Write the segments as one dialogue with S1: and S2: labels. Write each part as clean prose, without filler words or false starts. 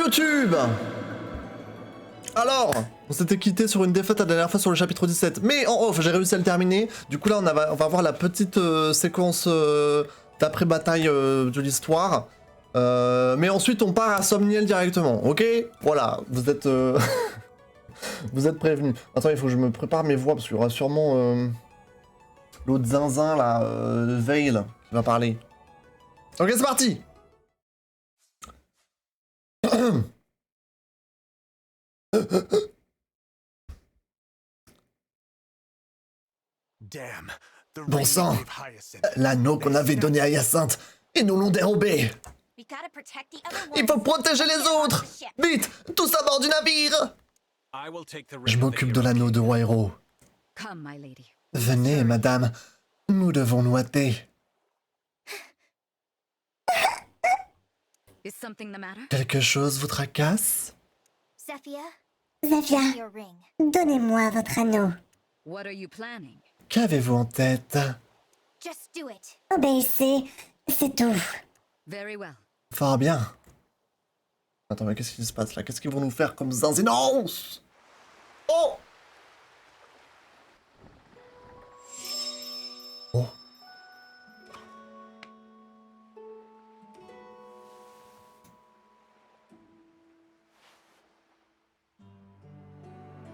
S1: YouTube! Alors, on s'était quitté sur une défaite la dernière fois sur le chapitre 17, mais en off, j'ai réussi à le terminer. Du coup là, on va voir la petite séquence d'après-bataille de l'histoire. Mais ensuite, on part à Somniel directement, ok? Voilà, vous êtes... vous êtes prévenus. Attends, il faut que je me prépare mes voix, parce qu'il y aura sûrement l'autre zinzin, là, Veil, qui va parler. Ok, c'est parti! Bon sang, l'anneau qu'on avait donné à Hyacinthe, ils nous l'ont dérobé. Il faut protéger les autres. Vite, tous à bord du navire. Je m'occupe de l'anneau de Wairo. Venez, madame, nous devons nous hâter. Quelque chose vous tracasse?
S2: Zafia, donnez-moi votre anneau.
S1: Qu'avez-vous en tête?
S2: Obéissez, c'est tout.
S1: Fort bien. Attends, mais qu'est-ce qui se passe là? Qu'est-ce qu'ils vont nous faire comme zinzinance? Oh! Oh.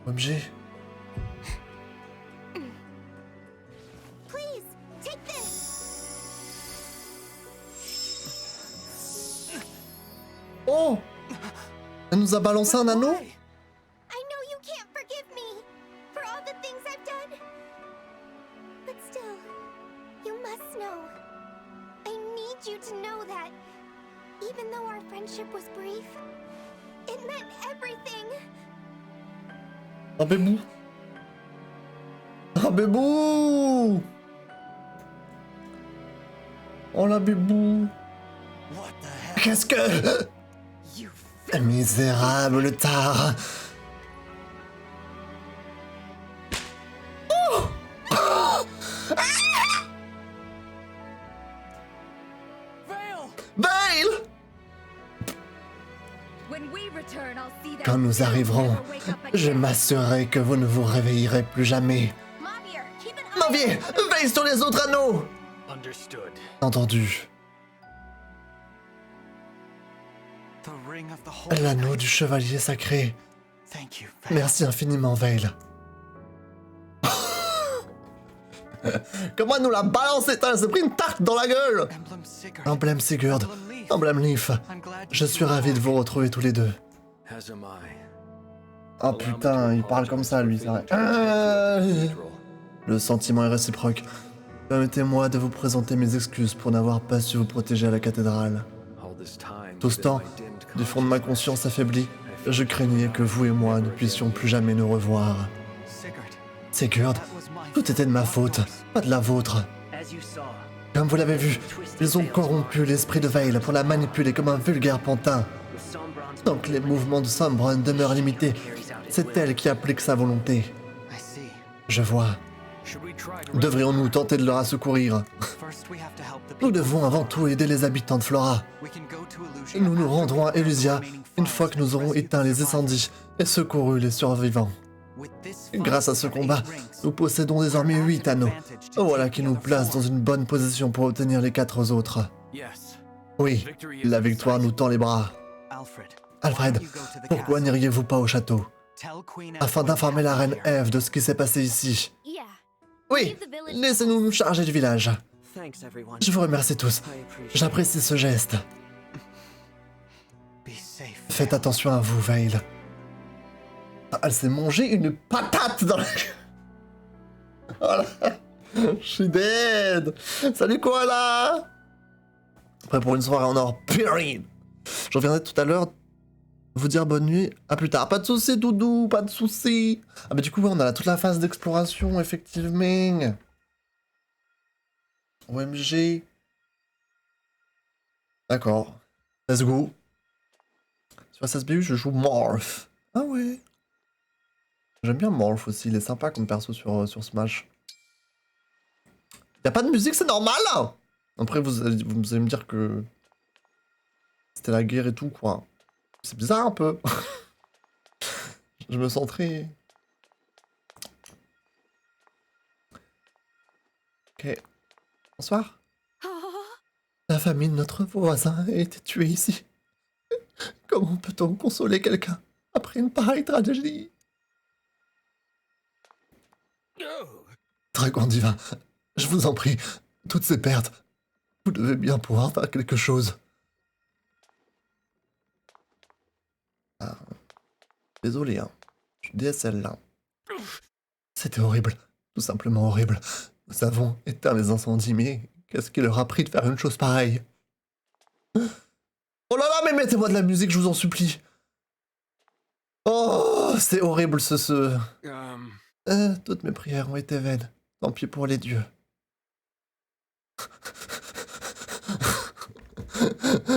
S1: OMG. Oh! Elle nous a balancé un anneau?
S2: I know you can't forgive me for all the things I've done. But still, you must know. I need you to know that even though our friendship was brief, it meant everything.
S1: Un bébou! Un bébou! Oh la bébou! Qu'est-ce que... Misérable tard! Oh! Oh! Veil! Quand nous arriverons, je m'assurerai que vous ne vous réveillerez plus jamais. Mavier, veille sur les autres anneaux! Entendu. L'anneau du chevalier sacré. Merci infiniment, Veil. Comment elle nous l'a balancé? Elle s'est pris une tarte dans la gueule! Emblème Sigurd, Emblème Leaf. Je suis ravi de vous retrouver tous les deux. Oh putain, il parle comme ça, lui, c'est vrai. Le sentiment est réciproque. Permettez-moi de vous présenter mes excuses pour n'avoir pas su vous protéger à la cathédrale. Tout ce temps, du fond de ma conscience affaiblie, je craignais que vous et moi ne puissions plus jamais nous revoir. Sigurd, tout était de ma faute, pas de la vôtre. Comme vous l'avez vu, ils ont corrompu l'esprit de Veil pour la manipuler comme un vulgaire pantin. Tant que les mouvements de Sombron demeurent limités, c'est elle qui applique sa volonté. Je vois. Devrions-nous tenter de leur secourir? Nous devons avant tout aider les habitants de Flora. Nous nous rendrons à Elusia une fois que nous aurons éteint les incendies et secouru les survivants. Grâce à ce combat, nous possédons désormais 8 anneaux. Voilà qui nous place dans une bonne position pour obtenir les 4 autres. Oui, la victoire nous tend les bras. Alfred, pourquoi n'iriez-vous pas au château? Afin d'informer la reine Eve de ce qui s'est passé ici. Oui, laissez-nous nous charger du village. Je vous remercie tous. J'apprécie ce geste. Faites attention à vous, Veil. Ah, elle s'est mangée une patate dans la... Voilà. Je suis dead. Salut Koala. Prêt pour une soirée en or, period. Je reviendrai tout à l'heure vous dire bonne nuit. À plus tard. Pas de soucis, Doudou, pas de soucis. Ah bah du coup, ouais, on a toute la phase d'exploration, effectivement. OMG. D'accord. Let's go. Sur SSBU, je joue Morph. Ah ouais. J'aime bien Morph aussi, il est sympa comme perso sur Smash. Y'a pas de musique, c'est normal là. Après, vous allez me dire que... c'était la guerre et tout, quoi. C'est bizarre un peu. Je me sens très... Ok. Bonsoir. La famille de notre voisin a été tuée ici. Comment peut-on consoler quelqu'un après une pareille tragédie? Dragon divin, je vous en prie, toutes ces pertes, vous devez bien pouvoir faire quelque chose. Ah, désolé, hein. Je suis DSL là. C'était horrible, tout simplement horrible. Nous avons éteint les incendies, mais qu'est-ce qui leur a pris de faire une chose pareille? Oh là là, mais mettez-moi de la musique, je vous en supplie. Oh, c'est horrible toutes mes prières ont été vaines. Tant pis pour les dieux.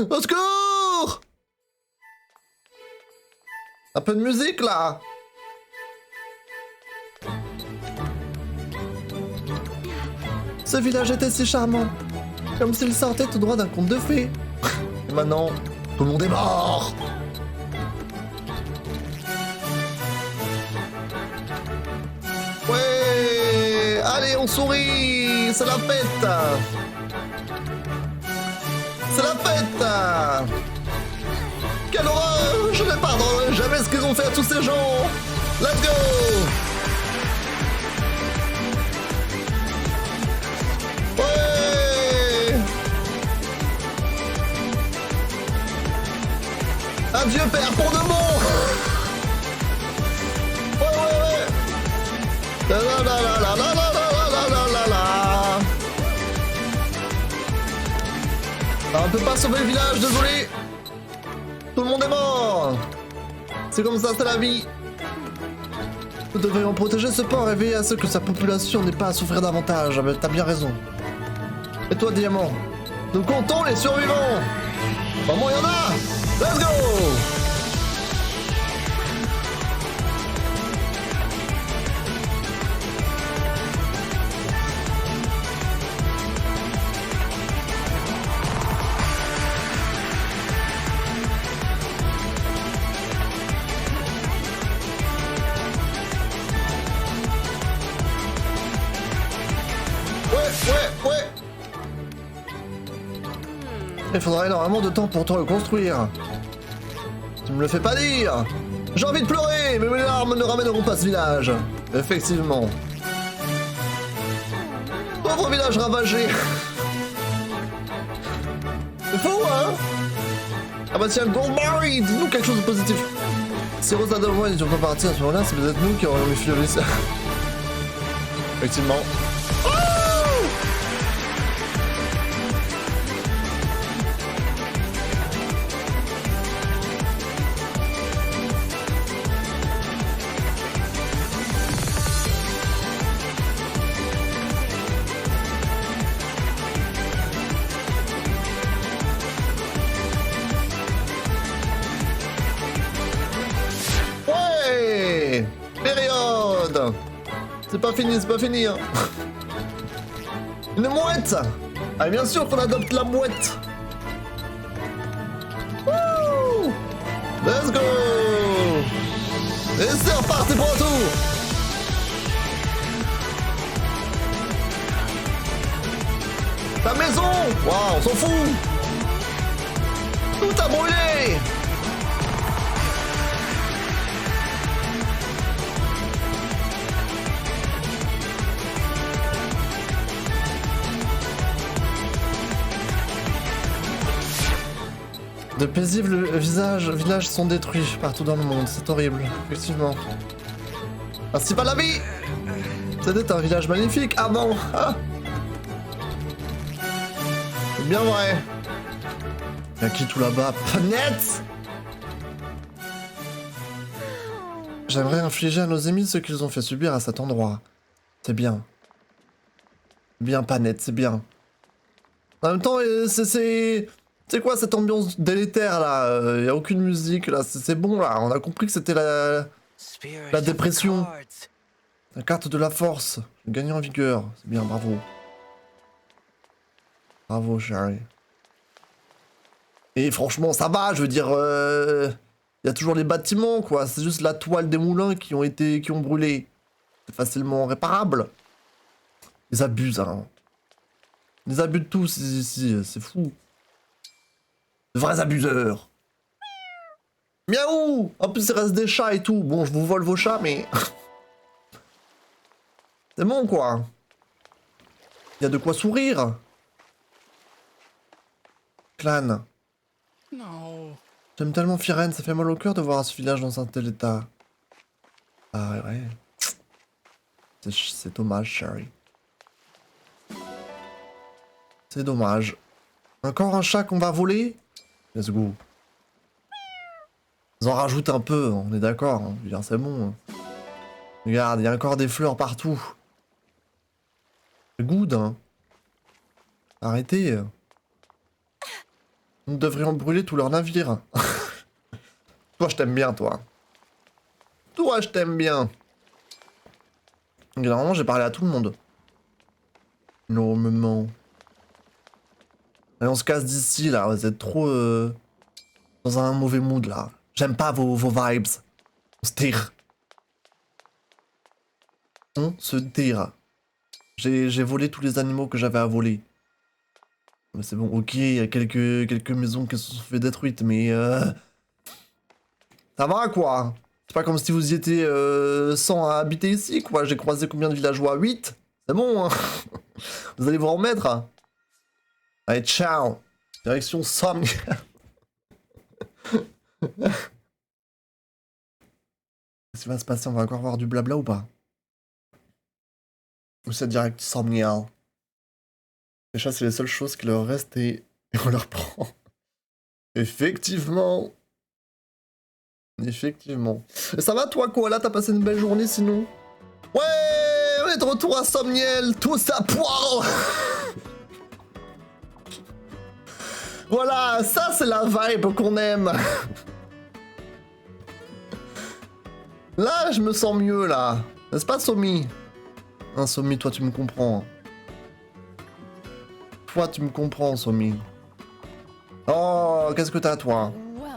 S1: Au secours! Un peu de musique là! Ce village était si charmant, comme s'il sortait tout droit d'un conte de fées. Et maintenant, tout le monde est mort! Ouais! Allez, on sourit! C'est la fête! C'est la fête! Quelle horreur! Je ne pardonnerai jamais ce qu'ils ont fait à tous ces gens! Let's go! Ouais! Adieu père pour de bon! Ouais! La la la la la la la la la la. On peut pas sauver le village, désolé! Tout le monde est mort! C'est comme ça, c'est la vie! Nous devrions protéger ce port et veiller à ce que sa population n'ait pas à souffrir davantage. Ah ben, t'as bien raison. Et toi, Diamant? Nous comptons les survivants! Vraiment, il y en a! Let's go! Ouais. Il faudra énormément de temps pour te reconstruire. Tu me le fais pas dire. J'ai envie de pleurer, mais mes larmes ne ramèneront pas ce village. Effectivement. Pauvre village ravagé. C'est fou, hein? Ah bah tiens, Goldberry, dis-nous quelque chose de positif. Si Rosa Delvoye n'était pas partie à ce moment-là, c'est peut-être nous qui aurions eu filer ça. Effectivement. Période! C'est pas fini, hein. Une mouette! Ah, bien sûr qu'on adopte la mouette! Wouh! Let's go! Et c'est reparti pour un tour! Ta maison! Waouh, on s'en fout! Tout a brûlé! De paisibles villages sont détruits partout dans le monde, c'est horrible, effectivement. Ainsi va la vie! C'était un village magnifique avant! Ah, c'est bien vrai! Y'a qui tout là-bas? Panette! J'aimerais infliger à nos ennemis ce qu'ils ont fait subir à cet endroit. C'est bien. Bien, Panette, c'est bien. En même temps, c'est quoi cette ambiance délétère là? Y a aucune musique là, c'est bon là, on a compris que c'était la dépression. La carte de la force, gagner en vigueur, c'est bien, bravo. Bravo, chérie. Et franchement, ça va, je veux dire, Il y a toujours les bâtiments, quoi. C'est juste la toile des moulins qui ont brûlé. C'est facilement réparable. Ils abusent, hein. Ils abusent tous ici, c'est fou. De vrais abuseurs. Miaou! En plus, il reste des chats et tout. Bon, je vous vole vos chats, mais... c'est bon, quoi. Il y a de quoi sourire. Clan.
S3: No.
S1: J'aime tellement Firenze, ça fait mal au cœur de voir ce village dans un tel état. Ah ouais. C'est dommage, Sherry. C'est dommage. Encore un chat qu'on va voler? Let's go. Ils en rajoutent un peu, on est d'accord. Hein. Je veux dire, c'est bon. Hein. Regarde, il y a encore des fleurs partout. C'est good, hein. Arrêtez. Nous devrions brûler tous leurs navires. Toi, je t'aime bien, toi. Toi, je t'aime bien. Normalement, j'ai parlé à tout le monde. Normalement. Allez, on se casse d'ici, là. Vous êtes trop... dans un mauvais mood, là. J'aime pas vos vibes. On se tire. On se tire. J'ai volé tous les animaux que j'avais à voler. Mais c'est bon, ok, il y a quelques maisons qui se sont fait détruites, mais... ça va, quoi. C'est pas comme si vous y étiez 100 à habiter ici, quoi. J'ai croisé combien de villageois? 8. C'est bon, hein. Vous allez vous en remettre. Hein. Allez, ciao. Direction Somme. Qu'est-ce qui va se passer? On va encore voir du blabla ou pas? Ou c'est direct Somnial? Les chats, c'est les seules choses qui leur restent et on leur prend. Effectivement. Effectivement. Et ça va toi, Koala? T'as passé une belle journée sinon? Ouais, on est de retour à Somniel, tous à poil. Voilà, ça c'est la vibe qu'on aime. Là, je me sens mieux, là. N'est-ce pas, Somi? Hein, Somi, toi, tu me comprends. Toi, tu me comprends, Somi. Oh, qu'est-ce que t'as, toi?
S3: Well.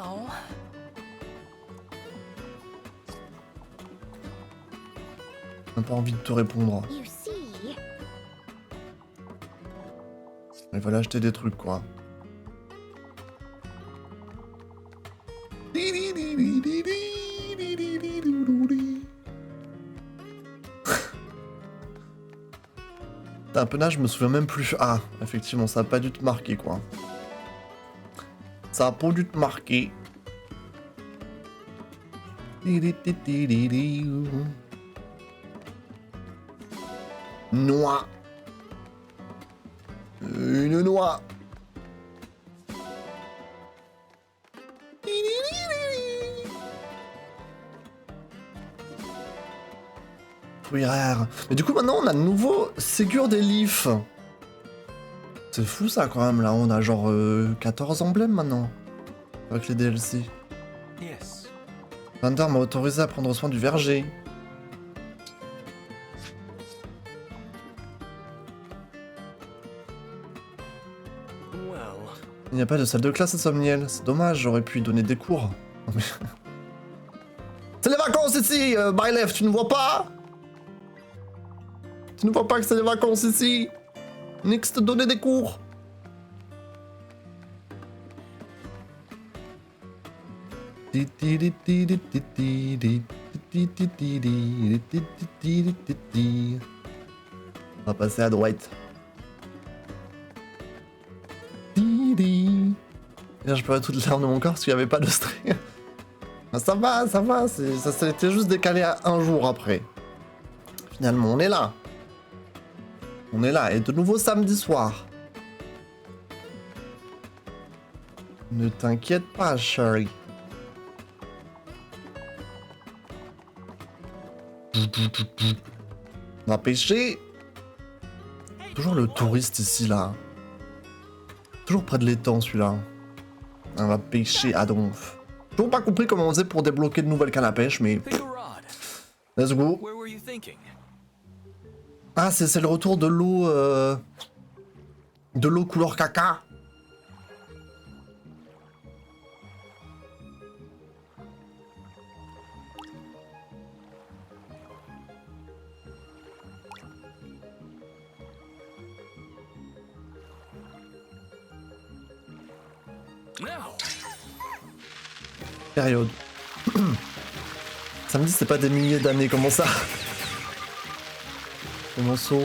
S1: J'ai pas envie de te répondre.
S2: You see,
S1: Il fallait acheter des trucs, quoi. Un peu là, je me souviens même plus. Ah, effectivement, ça a pas dû te marquer, quoi. Ça a pas dû te marquer. Noix. Une noix. Fruits rares. Mais du coup, maintenant, on a de nouveau Ségur des Leafs. C'est fou, ça, quand même. Là, on a genre 14 emblèmes, maintenant. Avec les DLC.
S3: Yes.
S1: Thunder m'a autorisé à prendre soin du verger.
S3: Well.
S1: Il n'y a pas de salle de classe à Somniel. C'est dommage, j'aurais pu y donner des cours. C'est les vacances ici, Bylef, tu ne vois pas? Tu ne vois pas que c'est les vacances ici? Nix te donner des cours. On va passer à droite. Et là, je pleurais toutes les larmes de mon corps parce qu'il n'y avait pas de string. Ça va, ça s'était juste décalé à un jour après. Finalement, on est là. On est là, et de nouveau samedi soir. Ne t'inquiète pas, Sherry. On va pêcher. Toujours le touriste ici, là. Toujours près de l'étang, celui-là. On va pêcher à donf. J'ai toujours pas compris comment on faisait pour débloquer de nouvelles cannes à pêche, mais...
S3: Pick a rod.
S1: Let's go.
S3: Where were you thinking?
S1: Ah, c'est le retour de l'eau... De l'eau couleur caca.
S3: now.
S1: Période. Ça me dit c'est pas des milliers d'années, comment ça? Comment ça?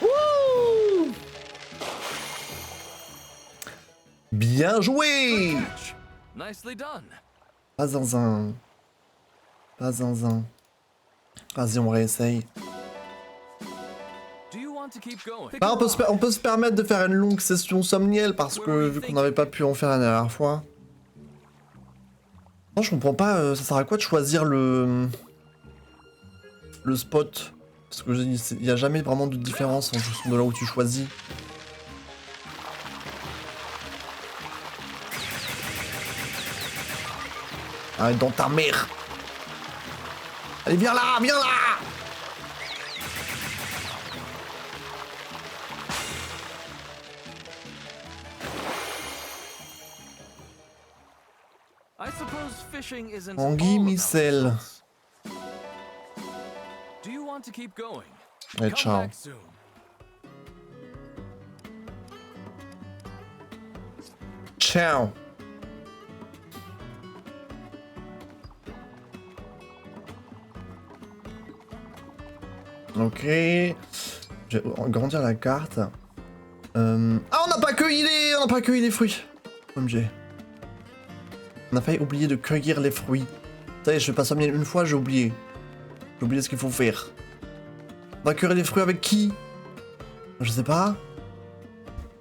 S1: Wouh! Bien joué!
S3: Nicely done.
S1: Pas zinzin. Pas zinzin. Vas-y, on réessaye.
S3: Do you want to keep going?
S1: Ah, on peut se permettre de faire une longue session somnielle parce que vu qu'on n'avait pas pu en faire la dernière fois. Non, je comprends pas, ça sert à quoi de choisir le spot? Parce que il n'y a jamais vraiment de différence en fonction de là où tu choisis. Ah, dans ta mère! Allez, viens là, viens là!
S3: I suppose fishing isn't
S1: Anguille
S3: all about
S1: micelle.
S3: results. Do you want to keep going?
S1: Allez,
S3: Come
S1: ciao.
S3: back soon.
S1: Ciao! Ok. Je vais agrandir la carte. Ah, on n'a pas cueilli les fruits. OMG. On a failli oublier de cueillir les fruits. Ça y est, je fais pas somnier une fois, j'ai oublié. J'ai oublié ce qu'il faut faire. On va cueillir les fruits avec qui? Je sais pas.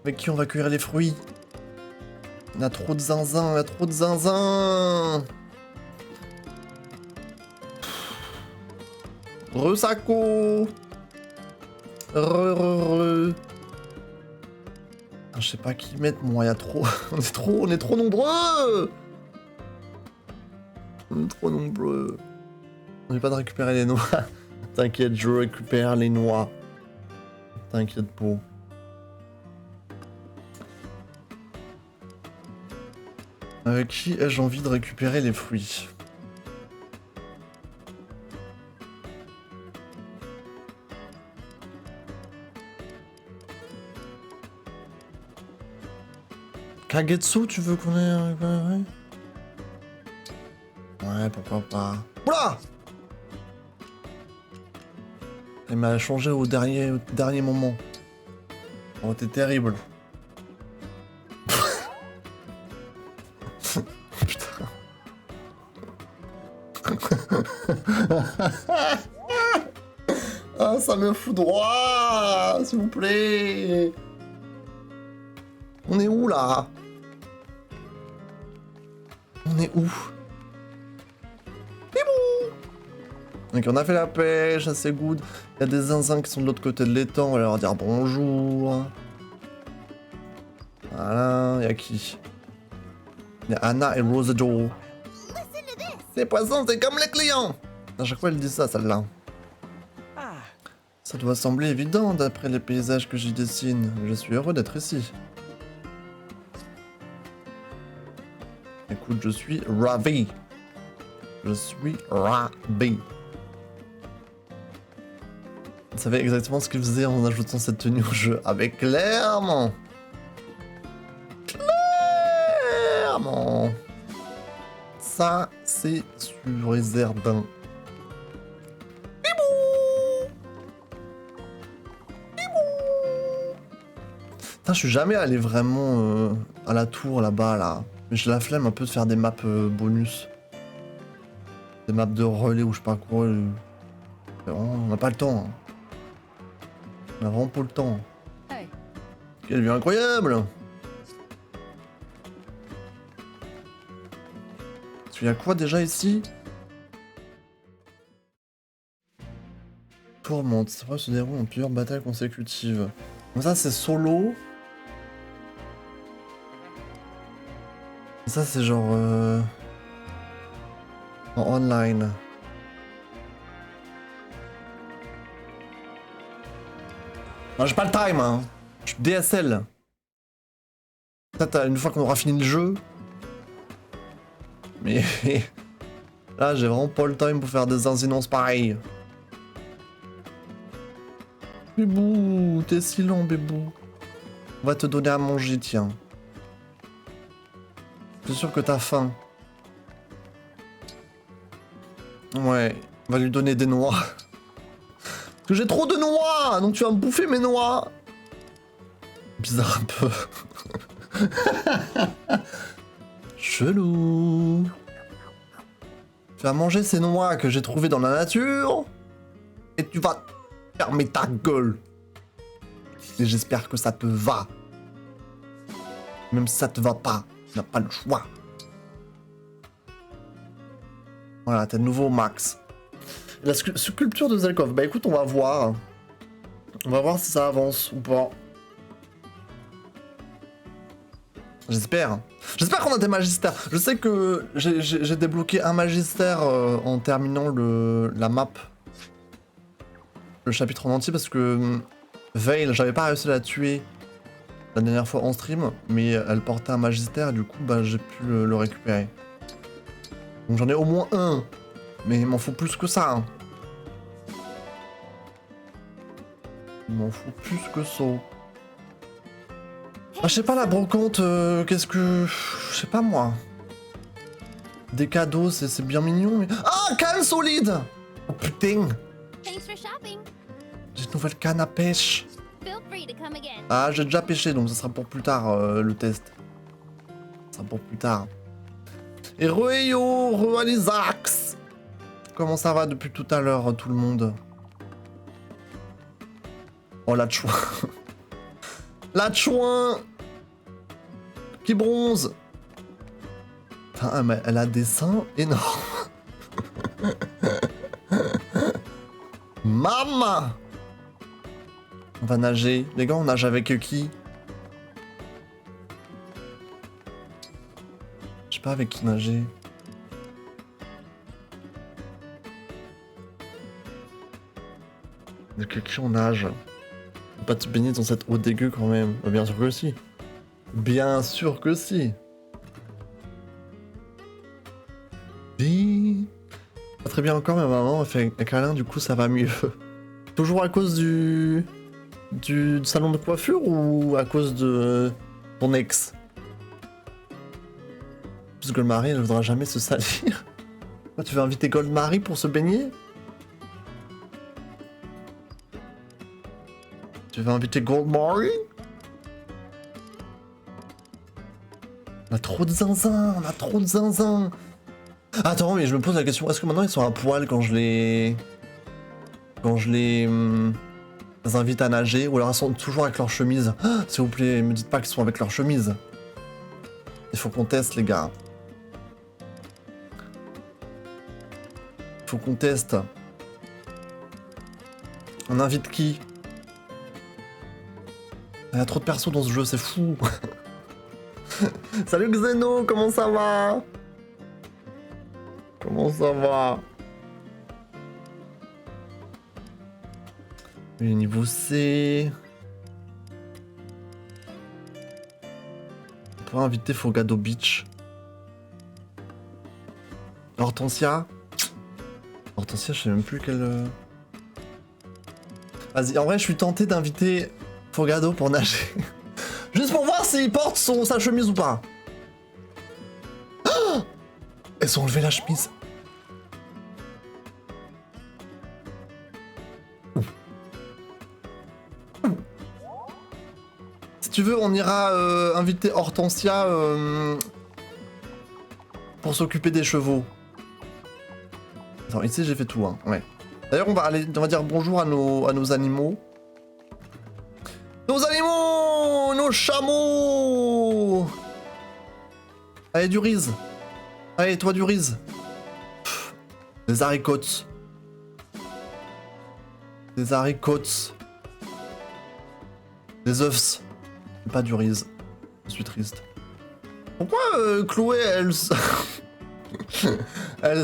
S1: Avec qui on va cueillir les fruits? Il y a trop de zinzin, il y a trop de zinzin. Re-saco. Re. Ah, je sais pas qui mettre, moi, il y a trop. On est trop nombreux. On est trop nombreux. On n'est pas de récupérer les noix. T'inquiète, je récupère les noix. T'inquiète pas. Avec qui ai-je envie de récupérer les fruits? Kagetsu, tu veux qu'on ait récupéré? Ouais, pourquoi pas. Oula! Elle m'a changé au dernier moment. Oh, t'es terrible. Putain. Ah, ça me fout droit, s'il vous plaît. On est où, là? On est où? Donc on a fait la pêche, ça c'est good. Il y a des zinzins qui sont de l'autre côté de l'étang, on va leur dire bonjour. Voilà, il y a qui? Il y a Anna et Rose Joe. Les poissons, c'est comme les clients. À chaque fois elle dit ça, celle-là. Ça doit sembler évident d'après les paysages que j'y dessine. Je suis heureux d'être ici. Écoute, je suis ravi. Je suis ravi. Vous savez exactement ce qu'il faisait en ajoutant cette tenue au jeu. Avec clairement. Clairement. Ça, c'est sur les herbins. Putain, je suis jamais allé vraiment à la tour là-bas, là. Mais j'ai la flemme un peu de faire des maps bonus. Des maps de relais ou je sais pas quoi. On n'a pas le temps. Hein. On a vraiment pas le temps.
S4: Hey.
S1: Quelle vue incroyable! Il y a quoi déjà ici? Tourmente, cette épreuve se déroule en plusieurs batailles consécutives. Donc ça c'est solo. Et ça c'est genre en online. Non, j'ai pas le time, hein. Je suis DSL. Peut-être une fois qu'on aura fini le jeu. Mais là, j'ai vraiment pas le time pour faire des incidents pareilles. Bébou, t'es si lent, bébou. On va te donner à manger, tiens. Je suis sûr que t'as faim. Ouais, on va lui donner des noix. Parce que j'ai trop de noix, donc tu vas me bouffer mes noix. Bizarre un peu. Chelou. Tu vas manger ces noix que j'ai trouvées dans la nature. Et tu vas fermer ta gueule. Et j'espère que ça te va. Même si ça te va pas, tu n'as pas le choix. Voilà, t'es de nouveau Max. La sculpture de Zelkov, bah écoute, on va voir. On va voir si ça avance ou pas. J'espère. J'espère qu'on a des magistères. Je sais que j'ai débloqué un magistère en terminant la map. Le chapitre en entier parce que Veil, j'avais pas réussi à la tuer la dernière fois en stream, mais elle portait un magistère et du coup bah j'ai pu le récupérer. Donc j'en ai au moins un, mais il m'en faut plus que ça. Hein. Il m'en faut plus que ça. Ah, je sais pas la brocante, qu'est-ce que... Je sais pas moi. Des cadeaux, c'est bien mignon, mais... Ah, canne solide. Oh putain.
S2: Thanks for shopping.
S1: J'ai une nouvelle canne à pêche.
S2: Feel free to come again.
S1: Ah, j'ai déjà pêché, donc ça sera pour plus tard, le test. Ça sera pour plus tard. Et re-yo, re-Alisax. Comment ça va depuis tout à l'heure, tout le monde? Oh, la chouin. La chouin qui bronze. Putain, mais elle a des seins énormes. Maman. On va nager. Les gars, on nage avec qui? Je sais pas avec qui nager. Avec qui on nage? On peut pas te baigner dans cette eau dégueu quand même. Bien sûr que si. Bien sûr que si. Pas très bien encore, mais maman a fait un câlin, du coup ça va mieux. Toujours à cause du salon de coiffure ou à cause de ton ex? Parce que Goldmarie, elle ne voudra jamais se salir. Tu veux inviter Goldmarie pour se baigner? Tu veux inviter Goldmarie? On a trop de zinzin, on a trop de zinzin. Attends, mais je me pose la question, est-ce que maintenant ils sont à poil quand je les invite à nager, ou alors ils sont toujours avec leur chemise? Ah, s'il vous plaît, me dites pas qu'ils sont avec leur chemise. Il faut qu'on teste, les gars. Il faut qu'on teste. On invite qui? Il y a trop de persos dans ce jeu, c'est fou. Salut Xeno, comment ça va? Comment ça va? Et niveau C... On pourrait inviter Fogado Beach. Hortensia? Hortensia, je sais même plus quelle... Vas-y, en vrai, je suis tenté d'inviter Fogado pour nager. Juste pour voir s'il porte sa chemise ou pas. Oh, elles ont enlevé la chemise. Si tu veux, on ira inviter Hortensia pour s'occuper des chevaux. Attends, ici j'ai fait tout, hein. Ouais. D'ailleurs, on va dire bonjour à nos animaux. Nos animaux! Nos chameaux! Allez, du riz. Allez, toi, du riz. Des haricots. Des haricots. Des œufs. Pas du riz. Je suis triste. Pourquoi Chloé, elle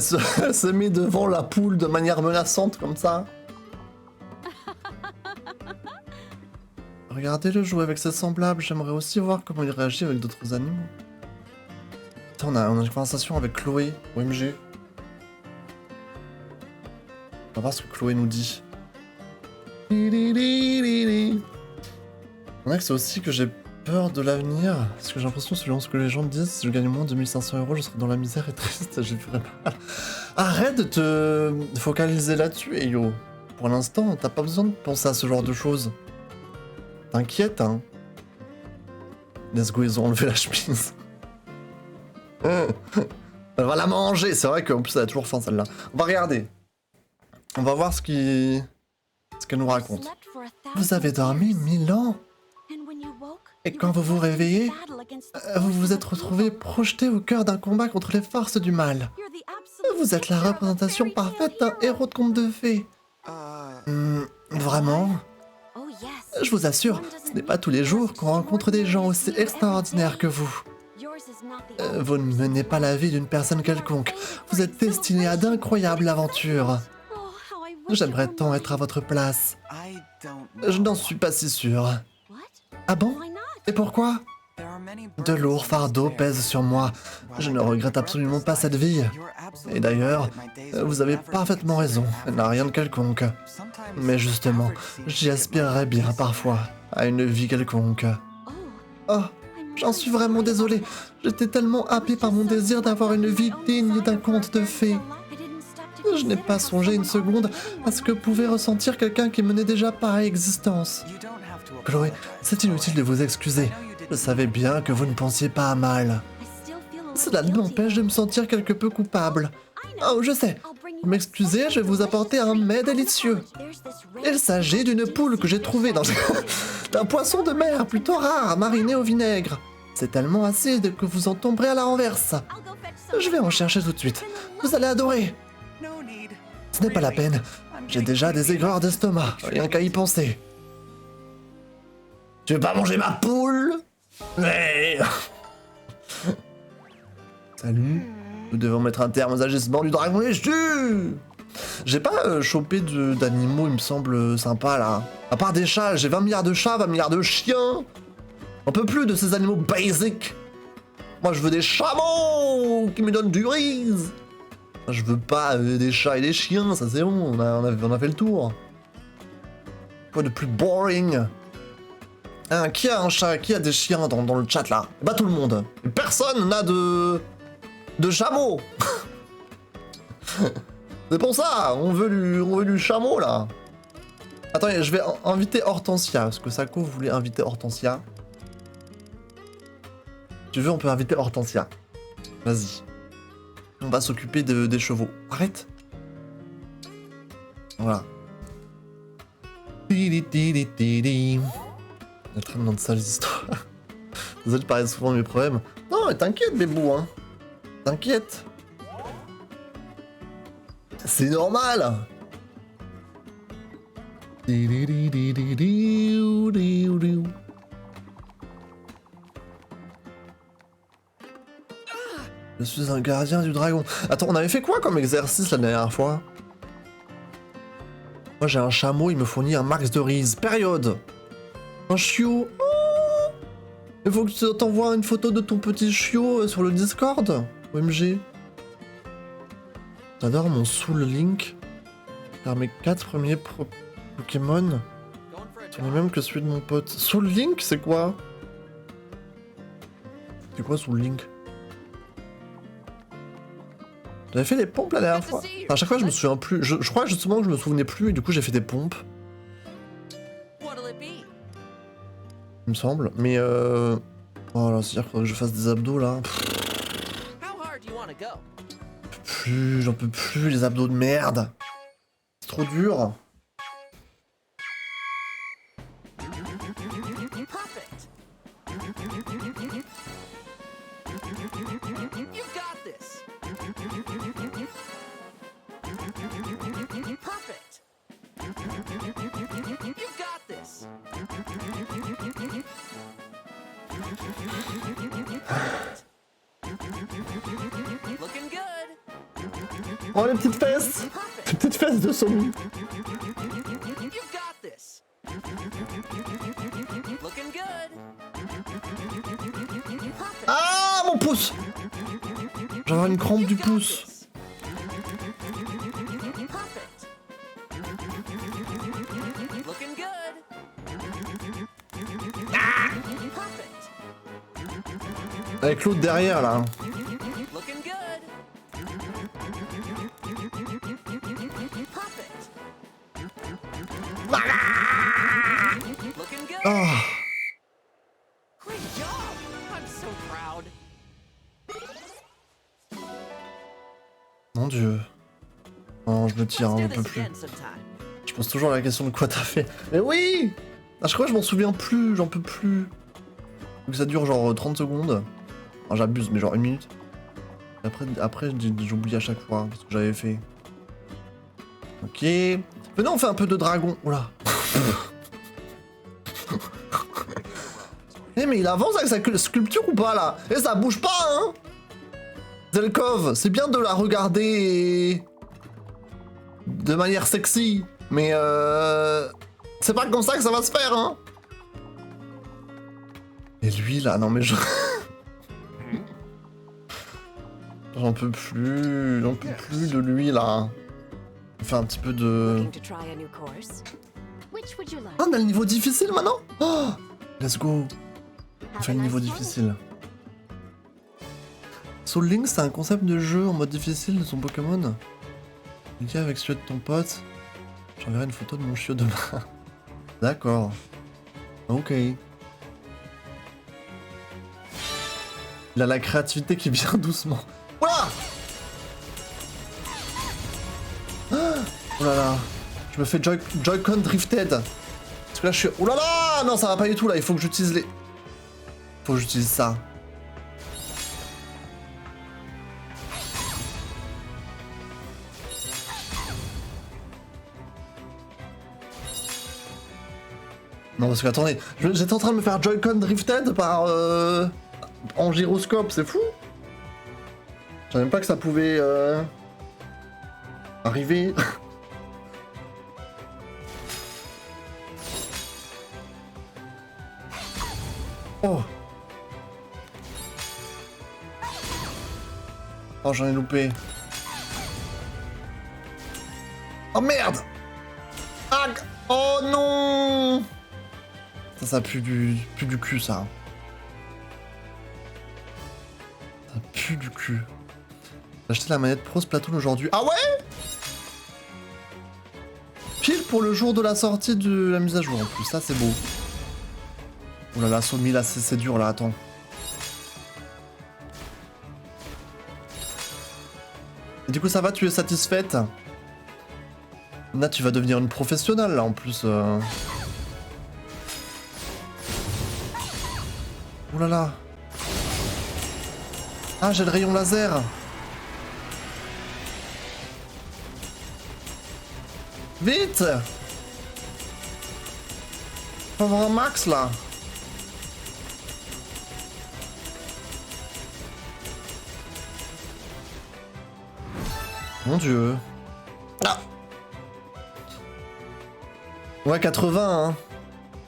S1: se met devant la poule de manière menaçante comme ça? Regardez-le jouer avec ses semblables, j'aimerais aussi voir comment il réagit avec d'autres animaux. Attends, on a une conversation avec Chloé, OMG. On va voir ce que Chloé nous dit. Il y a que c'est aussi que j'ai peur de l'avenir, parce que j'ai l'impression, selon ce que les gens disent, si je gagne moins de 1500 €, je serai dans la misère et triste, j'ai ferai mal. Arrête de te focaliser là-dessus, Eyo. Pour l'instant, t'as pas besoin de penser à ce genre de choses. T'inquiète, hein. Let's go, ils ont enlevé la chemise. Elle va la manger, c'est vrai qu'en plus elle a toujours faim celle-là. On va regarder. On va voir ce qu'elle nous raconte. Vous avez dormi 1000 ans. Et quand vous vous réveillez, vous vous êtes retrouvé projeté au cœur d'un combat contre les forces du mal. Vous êtes la représentation parfaite d'un héros de conte de fées. Vraiment? Je vous assure, ce n'est pas tous les jours qu'on rencontre des gens aussi extraordinaires que vous. Vous ne menez pas la vie d'une personne quelconque. Vous êtes destiné à d'incroyables aventures. J'aimerais tant être à votre place. Je n'en suis pas si sûr. Ah bon? Et pourquoi? De lourds fardeaux pèsent sur moi. Je ne regrette absolument pas cette vie. Et d'ailleurs, vous avez parfaitement raison, elle n'a rien de quelconque. Mais justement, j'y aspirerais bien parfois, à une vie quelconque. Oh, j'en suis vraiment désolé. J'étais tellement happé par mon désir d'avoir une vie digne d'un conte de fées. Je n'ai pas songé une seconde à ce que pouvait ressentir quelqu'un qui menait déjà pareille existence. Chloé, c'est inutile de vous excuser. Je savais bien que vous ne pensiez pas à mal. Cela ne m'empêche de me sentir quelque peu coupable. Oh, je sais. Vous m'excusez, je vais vous apporter un mets délicieux. Il s'agit d'une poule que j'ai trouvée dans... d'un poisson de mer plutôt rare, mariné au vinaigre. C'est tellement acide que vous en tomberez à la renverse. Je vais en chercher tout de suite. Vous allez adorer. Ce n'est pas la peine. J'ai déjà des aigreurs d'estomac, rien qu'à y penser. Tu veux pas manger ma poule? Mais... Salut. Nous devons mettre un terme aux agissements du dragon déchu. J'ai pas chopé d'animaux, il me semble, sympa là. À part des chats, j'ai 20 milliards de chats, 20 milliards de chiens. On peut plus de ces animaux basiques. Moi je veux des chameaux qui me donnent du riz. Je veux pas des chats et des chiens, ça c'est bon, on a fait le tour. Quoi de plus boring? Hein, qui a un chat, qui a des chiens dans le chat là? Bah tout le monde. Personne n'a de chameau. C'est pour ça, on veut du chameau là. Attendez, je vais inviter Hortensia, parce que Sako voulait inviter Hortensia. Si tu veux, on peut inviter Hortensia. Vas-y. On va s'occuper des chevaux. Arrête. Voilà. Il est très dans de sales histoires. Désolé de parler souvent de mes problèmes. Non, mais t'inquiète, bébou, hein. T'inquiète. C'est normal. Je suis un gardien du dragon. Attends, on avait fait quoi comme exercice la dernière fois? Moi j'ai un chameau, il me fournit un max de riz. Période. Un chiot. Oh, il faut que tu t'envoies une photo de ton petit chiot sur le Discord. OMG. J'adore mon Soul Link. Car mes 4 premiers Pokémon sont les mêmes que celui de mon pote. Soul Link, c'est quoi? C'est quoi Soul Link? J'avais fait des pompes la dernière fois. Enfin, à chaque fois, je me souviens plus. Je crois justement que je me souvenais plus et du coup, j'ai fait des pompes. Il me semble. Mais oh là, c'est-à-dire que je fasse des abdos là. J'en peux plus, les abdos de merde. C'est trop dur. Oh les petites fesses! Les petites fesses de Somi! Ah mon pouce! J'aurais une crampe du pouce. Avec l'autre derrière, là.
S3: Looking good. Pop it. Looking good.
S1: Ah.
S3: Great job. I'm so proud.
S1: Mon dieu. Non, je me tire,
S3: Let's
S1: on
S3: do
S1: peut
S3: this
S1: plus.
S3: again sometime.
S1: Je pose toujours la question de quoi t'as fait. Mais oui! Ah, je crois que je m'en souviens plus, j'en peux plus. Donc ça dure genre 30 secondes. Enfin, j'abuse, mais genre 1 minute. Et après j'oublie à chaque fois ce que j'avais fait. Ok. Venez, on fait un peu de dragon. Oula. Eh, mais il avance avec sa sculpture ou pas là? Eh, ça bouge pas, hein? Zelkov, c'est bien de la regarder de manière sexy, mais c'est pas comme ça que ça va se faire, hein? Et lui là, non mais je... J'en peux plus de lui là. On fait un petit peu de...
S4: Looking to try a new course?
S2: Which would you like?
S1: Ah, on a le niveau difficile maintenant? Oh, let's go. On
S2: Have
S1: fait
S2: a
S1: le
S2: nice
S1: niveau
S2: time.
S1: difficile. Soul Link, c'est un concept de jeu en mode difficile de son Pokémon. Ok, avec celui de ton pote. J'enverrai une photo de mon chiot demain. D'accord. Ok. Il a la créativité qui vient doucement. Ouah! Ah! Oh là là. Je me fais Joy-Con drifted. Parce que là je suis... Oh là là! Non, ça va pas du tout là, il faut que j'utilise les... Faut que j'utilise ça. Non, parce que attendez, j'étais en train de me faire Joy-Con drifted par... en gyroscope, c'est fou. Je savais même pas que ça pouvait... arriver. Oh. Oh, j'en ai loupé. Oh merde! Ah! Oh non! Ça pue du cul, ça. Ça pue du cul. J'ai acheté la manette Pro Splatoon aujourd'hui. Ah ouais? Pile pour le jour de la sortie de la mise à jour en plus, ça c'est beau. Oh là là, Somi là, c'est dur là, attends. Et du coup ça va, tu es satisfaite? Là tu vas devenir une professionnelle là en plus. Oh là là. Ah, j'ai le rayon laser. Vite! Faut avoir un max là. Mon dieu. Ah! Ouais, 80, hein.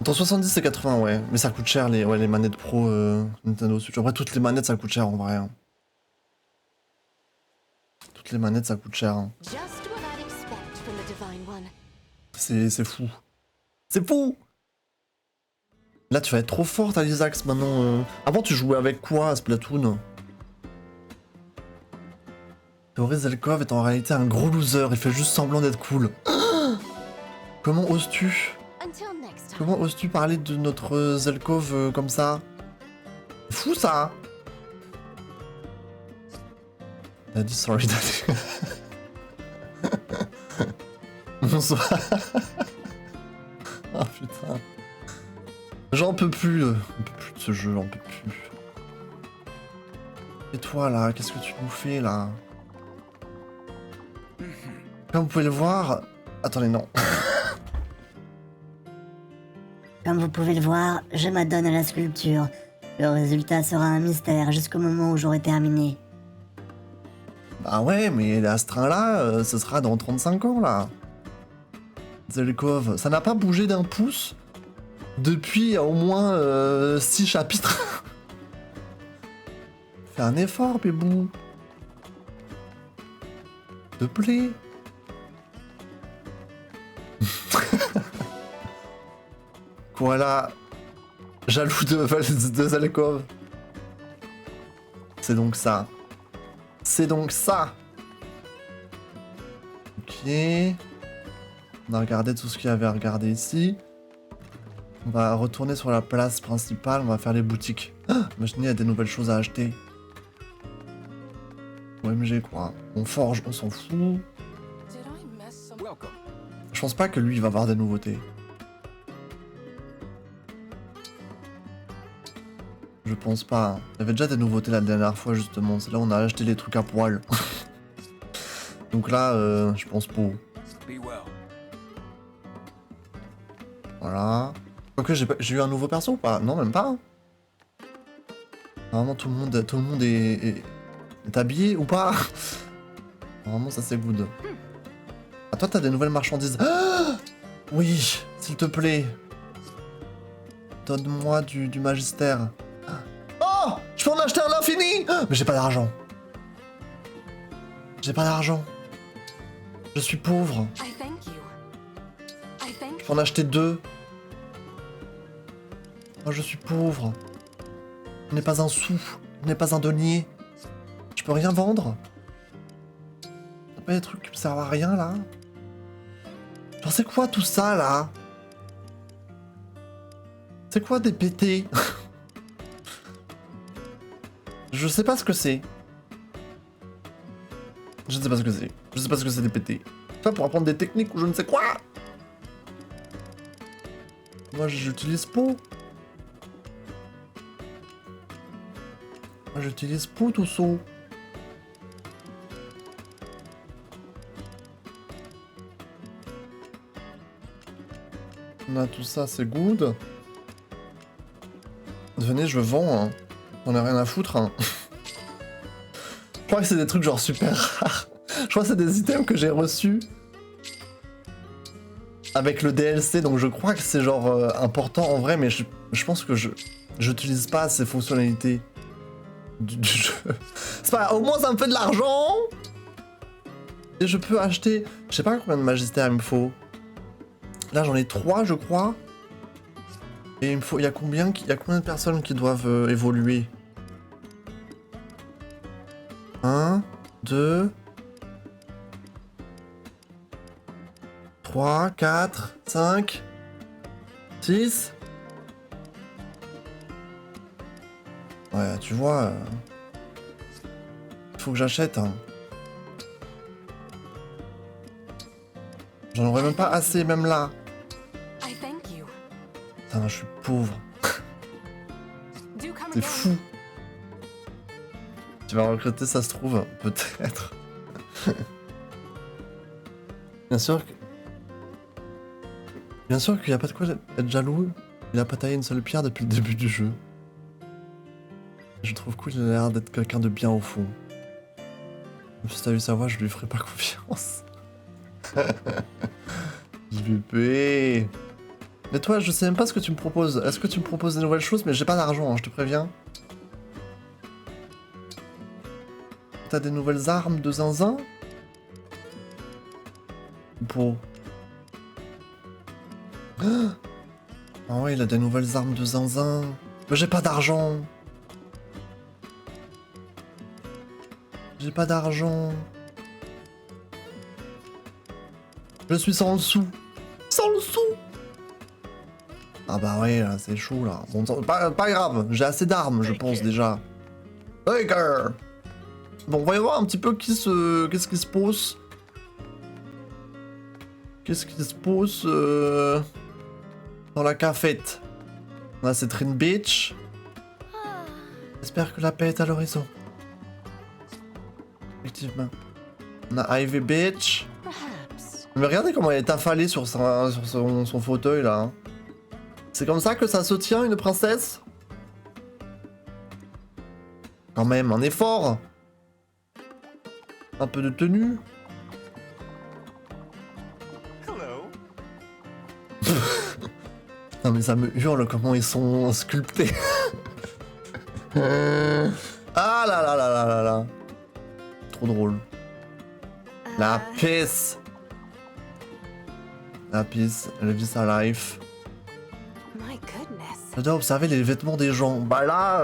S1: Entre 70 et 80, ouais. Mais ça coûte cher, les manettes pro Nintendo Switch. Après, toutes les manettes, ça coûte cher, en vrai. Hein. Toutes les manettes, ça coûte cher. Hein.
S2: Just what I'd expect from the Divine One.
S1: C'est fou. C'est fou! Là, tu vas être trop forte, Alisax, maintenant. Avant, tu jouais avec quoi, à Splatoon? Théorie Zelkov est en réalité un gros loser. Il fait juste semblant d'être cool. Comment oses-tu?
S2: Until next time.
S1: Comment oses-tu parler de notre Zelkov comme ça? Fou ça! Daddy, sorry, daddy. Bonsoir. Ah putain. J'en peux plus. On peut plus de ce jeu, j'en peux plus. Et toi là, qu'est-ce que tu nous fais là? Comme vous pouvez le voir... Attendez, non.
S5: Comme vous pouvez le voir, je m'adonne à la sculpture. Le résultat sera un mystère jusqu'au moment où j'aurai terminé.
S1: Bah ouais, mais l'astrein là, ce sera dans 35 ans là. Zelkov, ça n'a pas bougé d'un pouce depuis au moins 6 chapitres. Fais un effort, bébou. S'il te plaît. Voilà. Jaloux de Zelkov. C'est donc ça. C'est donc ça. Ok. On a regardé tout ce qu'il y avait à regarder ici. On va retourner sur la place principale, on va faire les boutiques. Ah, imaginez, il y a des nouvelles choses à acheter. OMG quoi. On forge, on s'en fout. Je pense pas que lui, il va avoir des nouveautés. Je pense pas. Il y avait déjà des nouveautés la dernière fois justement. C'est là où on a acheté les trucs à poil. Donc là, je pense pas. Voilà. Quoique j'ai eu un nouveau perso ou pas? Non, même pas. Normalement tout le monde est habillé ou pas? Normalement ça c'est good. Ah toi t'as des nouvelles marchandises. Ah oui, s'il te plaît. Donne-moi du magistère. Oh, je peux en acheter à l'infini. Mais j'ai pas d'argent. J'ai pas d'argent. Je suis pauvre. Je peux en acheter 2. Moi je suis pauvre. Je n'ai pas un sou. Je n'ai pas un denier. Je peux rien vendre. T'as pas des trucs qui me servent à rien là? Genre c'est quoi tout ça là? C'est quoi des pétés? Je sais pas ce que c'est. Je ne sais pas ce que c'est. Je sais pas ce que c'est des pétés. Ça pour apprendre des techniques ou je ne sais quoi. Moi j'utilise pas. Moi j'utilise pas tout ça. On a tout ça, c'est good. Venez, je vends. Hein. On a rien à foutre. Hein. Je crois que c'est des trucs genre super rares. Je crois que c'est des items que j'ai reçus avec le DLC, donc je crois que c'est genre important en vrai, mais je pense que j'utilise pas ces fonctionnalités du jeu. C'est pas, au moins ça me fait de l'argent. Et je peux acheter, je sais pas combien de magistères il me faut. Là j'en ai 3 je crois. Et il me faut, il y a combien de personnes qui doivent évoluer? 1, 2, 3, 4, 5, 6. Ouais, tu vois, faut que j'achète. Hein. J'en aurais même pas assez, même là. Putain, je suis pauvre. C'est fou. Tu vas recruter, ça se trouve, peut-être. Bien sûr qu'il n'y a pas de quoi être jaloux. Il a pas taillé une seule pierre depuis le début du jeu. Je trouve cool, il a l'air d'être quelqu'un de bien au fond. Même si t'as vu sa voix, je lui ferai pas confiance. JVP. Mais toi, je sais même pas ce que tu me proposes. Est-ce que tu me proposes des nouvelles choses? Mais j'ai pas d'argent, hein, je te préviens. T'as des nouvelles armes de zinzin? Bon. Ah ouais, il a des nouvelles armes de zinzin. Mais j'ai pas d'argent. J'ai pas d'argent. Je suis sans le sou. Sans le sou. Ah bah ouais, là, c'est chaud là. Bon, pas grave, j'ai assez d'armes, je pense déjà. Baker. Bon, on va y voir un petit peu qu'est-ce qui se pose. Qu'est-ce qui se pose dans la cafette. On a cette Rin Beach. J'espère que la paix est à l'horizon. Effectivement. On a Ivy Beach. Mais regardez comment elle est affalée sur son fauteuil là. C'est comme ça que ça se tient une princesse? Quand même, un effort. Un peu de tenue. Non mais ça me hurle comment ils sont sculptés. Ah là là là là là là. Trop drôle. La pisse. La pisse, elle vit sa life. Je dois observer les vêtements des gens. Bah là...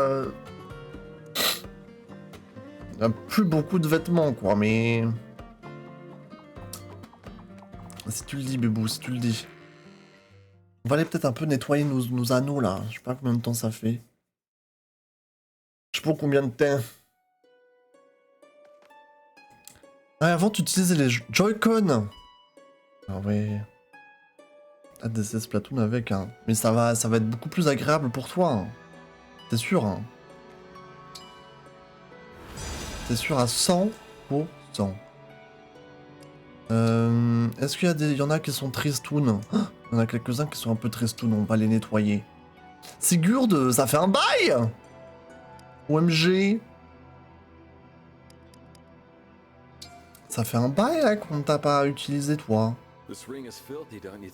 S1: Il y a plus beaucoup de vêtements, quoi, mais... Si tu le dis, Bébou, si tu le dis. On va aller peut-être un peu nettoyer nos anneaux, là. Je sais pas combien de temps ça fait. Je sais pas combien de temps. Ah, avant, tu utilisais les Joy-Con. Ah ouais. Ah, des Splatoon avec, hein. Mais ça va être beaucoup plus agréable pour toi. Hein. C'est sûr, hein. C'est sûr à 100%. Est-ce qu'il y en a qui sont tristoun? Il y en a quelques-uns qui sont un peu tristoun, on va les nettoyer. Sigurd, ça fait un bail! OMG! Ça fait un bail là qu'on t'a pas utilisé, toi.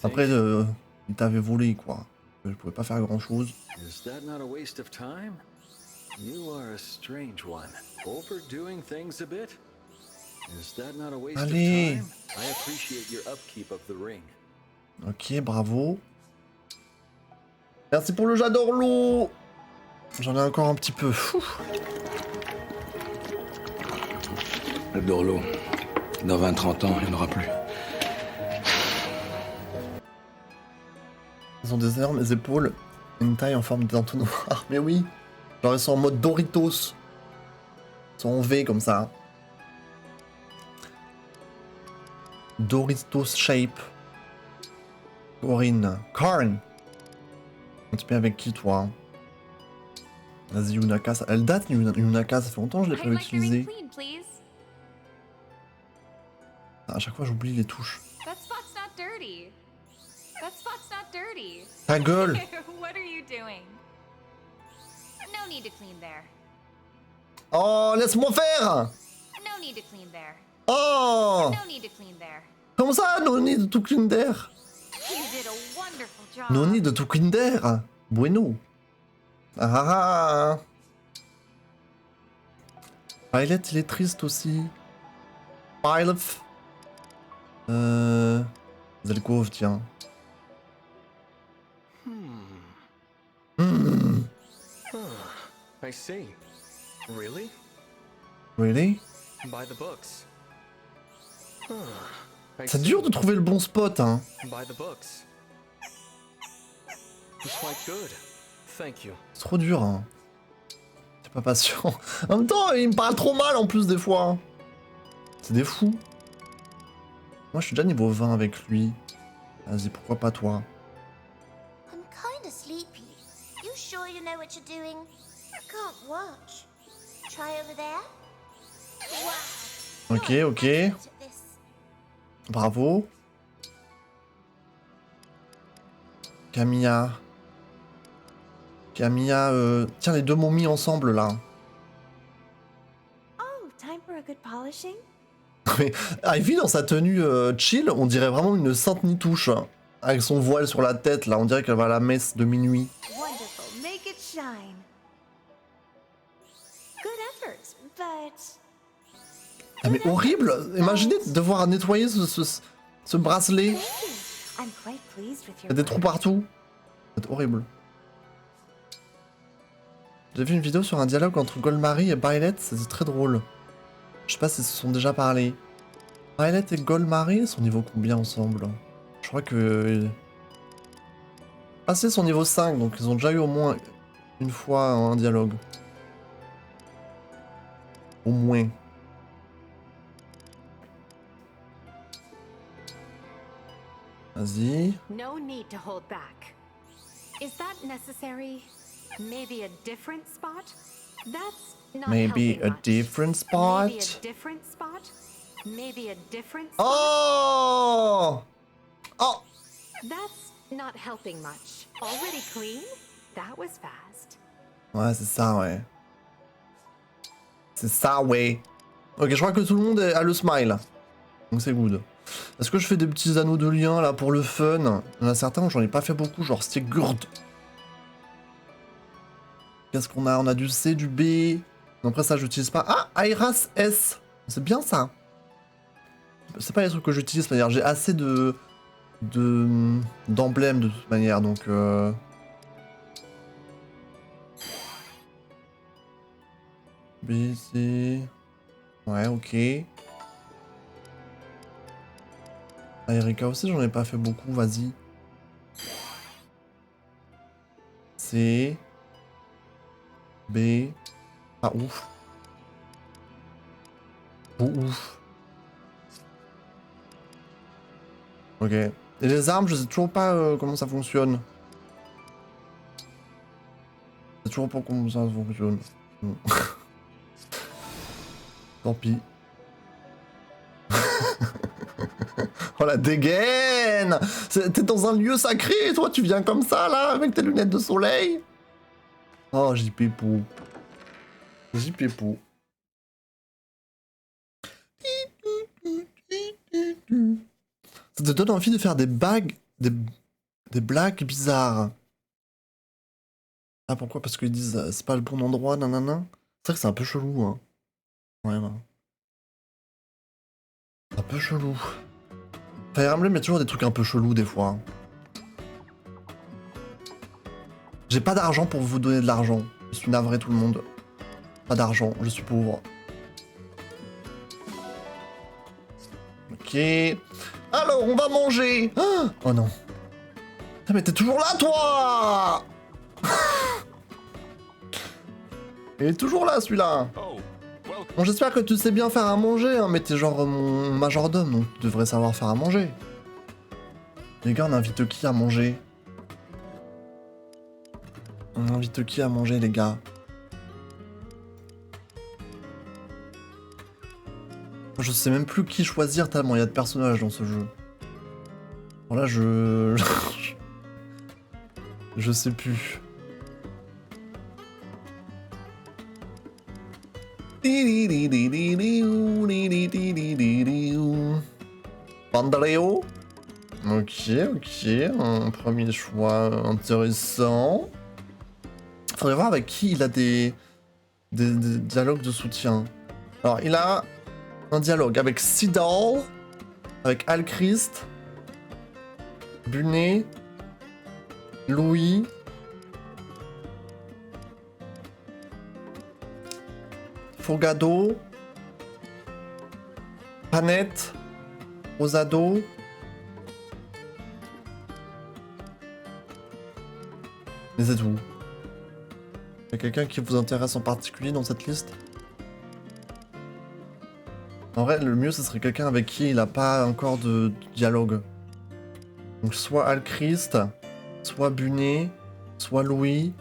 S1: Après, il t'avait volé, quoi. Je pouvais pas faire grand-chose. Allez! Ok, bravo. Merci pour le j'adore l'eau! J'en ai encore un petit peu.
S4: J'adore l'eau. Dans 20-30 ans, il n'y en aura plus.
S1: Ils ont des énormes épaules, une taille en forme d'entonnoir. Mais oui! Genre ils sont en mode Doritos. Ils sont en V comme ça. Doritos shape. Corinne. Karn! On te met avec qui, toi? Vas-y, Yunaka. Elle date, Yunaka. Ça fait longtemps que je l'ai pas utilisée. À chaque fois, j'oublie les touches. Ta gueule! Oh, laisse-moi faire! Oh! Comment ça, no need to clean there? No need to clean there? Bueno. Ah ah ah! Pilot, il est triste aussi. Pilot. Zelkov, tiens.
S6: I see. Really?
S1: Really?
S6: By the books.
S1: C'est dur de trouver le bon spot, hein.
S6: By the books. It's quite good. Thank you.
S1: C'est trop dur, hein. T'es pas patient. En même temps, il me parle trop mal en plus des fois. C'est des fous. Moi, je suis déjà niveau 20 avec lui. Vas-y, pourquoi pas toi?
S2: I'm kinda sleepy. You sure you know what you're doing? I can't watch. Try over there. Wow.
S1: Ok, ok.
S2: Excellent at this.
S1: Bravo. Camilla. Camilla, tiens, les deux momies ensemble, là.
S7: Oh, time for a good polishing?
S1: Mais Ivy, dans sa tenue chill, on dirait vraiment une sainte Nitouche. Avec son voile sur la tête, là, on dirait qu'elle va à la messe de minuit.
S7: Wonderful, make it shine. Good effort, but...
S1: Ah, mais horrible! Imaginez devoir nettoyer ce bracelet.
S7: I'm quite pleased with
S1: Il y
S7: your
S1: a des
S7: work.
S1: trous partout. C'est horrible. J'ai vu une vidéo sur un dialogue entre Golmarie et Violet, c'était très drôle. Je sais pas s'ils se sont déjà parlé. Violet et Golmarie sont niveau combien ensemble? Je crois que... Ah c'est son niveau 5, donc ils ont déjà eu au moins une fois un dialogue. Au moins. Vas-y.
S8: No need to hold back. Is that necessary? Maybe a different spot? That's not
S1: Maybe
S8: helping
S1: a
S8: much.
S1: different
S8: Maybe a
S1: spot?
S8: different spot? Maybe a different spot?
S1: Oh! Oh!
S8: That's not helping much. Already clean? That was fast.
S1: Ouais, c'est ça, ouais. C'est ça, ouais. Ok, je crois que tout le monde a le smile. Donc c'est good. Est-ce que je fais des petits anneaux de lien, là, pour le fun? Il y en a certains où j'en ai pas fait beaucoup, genre Sigurd. Qu'est-ce qu'on a? On a du C, du B. Non, après ça, j'utilise pas. Ah, Iras S. C'est bien, ça. C'est pas les trucs que j'utilise, c'est-à-dire j'ai assez d'emblèmes de toute manière, donc... B, C... Ouais, ok. Ah, Erika aussi, j'en ai pas fait beaucoup, vas-y. C. B. Ah, ouf. Oh, ouf. Ok. Et les armes, je sais toujours pas comment ça fonctionne. Je sais toujours pas comment ça fonctionne. Tant pis. Oh la dégaine! T'es dans un lieu sacré, toi tu viens comme ça là, avec tes lunettes de soleil? Oh JPPO. JPPO. Ça te donne envie de faire des bagues, des blagues bizarres. Ah pourquoi? Parce qu'ils disent c'est pas le bon endroit, nanana. C'est vrai que c'est un peu chelou, hein. Ouais, ouais. Un peu chelou. Fire Emblem, il y a toujours des trucs un peu chelous des fois. J'ai pas d'argent pour vous donner de l'argent. Je suis navré tout le monde. Pas d'argent, je suis pauvre. Ok. Alors, on va manger. Oh non. Ah, mais t'es toujours là, toi. Il est toujours là, celui-là. Bon, j'espère que tu sais bien faire à manger, hein, mais t'es genre mon majordome, donc tu devrais savoir faire à manger. Les gars, on invite qui à manger? On invite qui à manger, les gars? Je sais même plus qui choisir tellement il y a de personnages dans ce jeu. Bon là, je sais plus. Pandaleo. Ok, un premier choix intéressant. Faudrait voir avec qui il a des dialogues de soutien. Alors, il a un dialogue avec Sidal, avec Alchrist, Bunet, Louis, Fogado, Panette, Rosado. Mais c'est tout. Y a quelqu'un qui vous intéresse en particulier dans cette liste? En vrai, le mieux, ce serait quelqu'un avec qui il n'a pas encore de dialogue. Donc soit Alchrist, soit Bunet, soit Louis.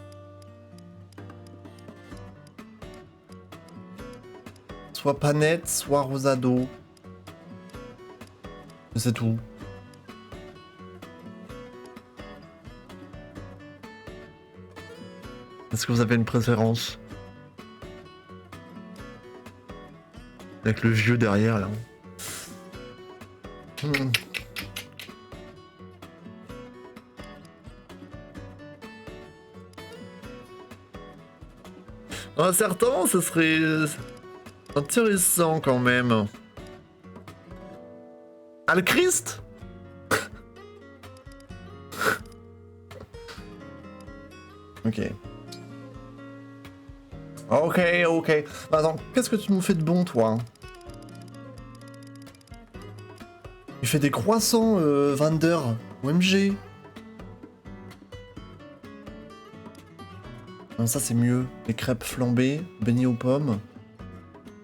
S1: Soit Panette, soit Rosado. Et c'est tout. Est-ce que vous avez une préférence? Avec le vieux derrière, là. Un certain, ce serait intéressant quand même. Alchrist? Ok. Ok. Attends, qu'est-ce que tu nous fais de bon, toi? Tu fais des croissants, Vander. OMG. Non, ça c'est mieux. Les crêpes flambées, beignets aux pommes,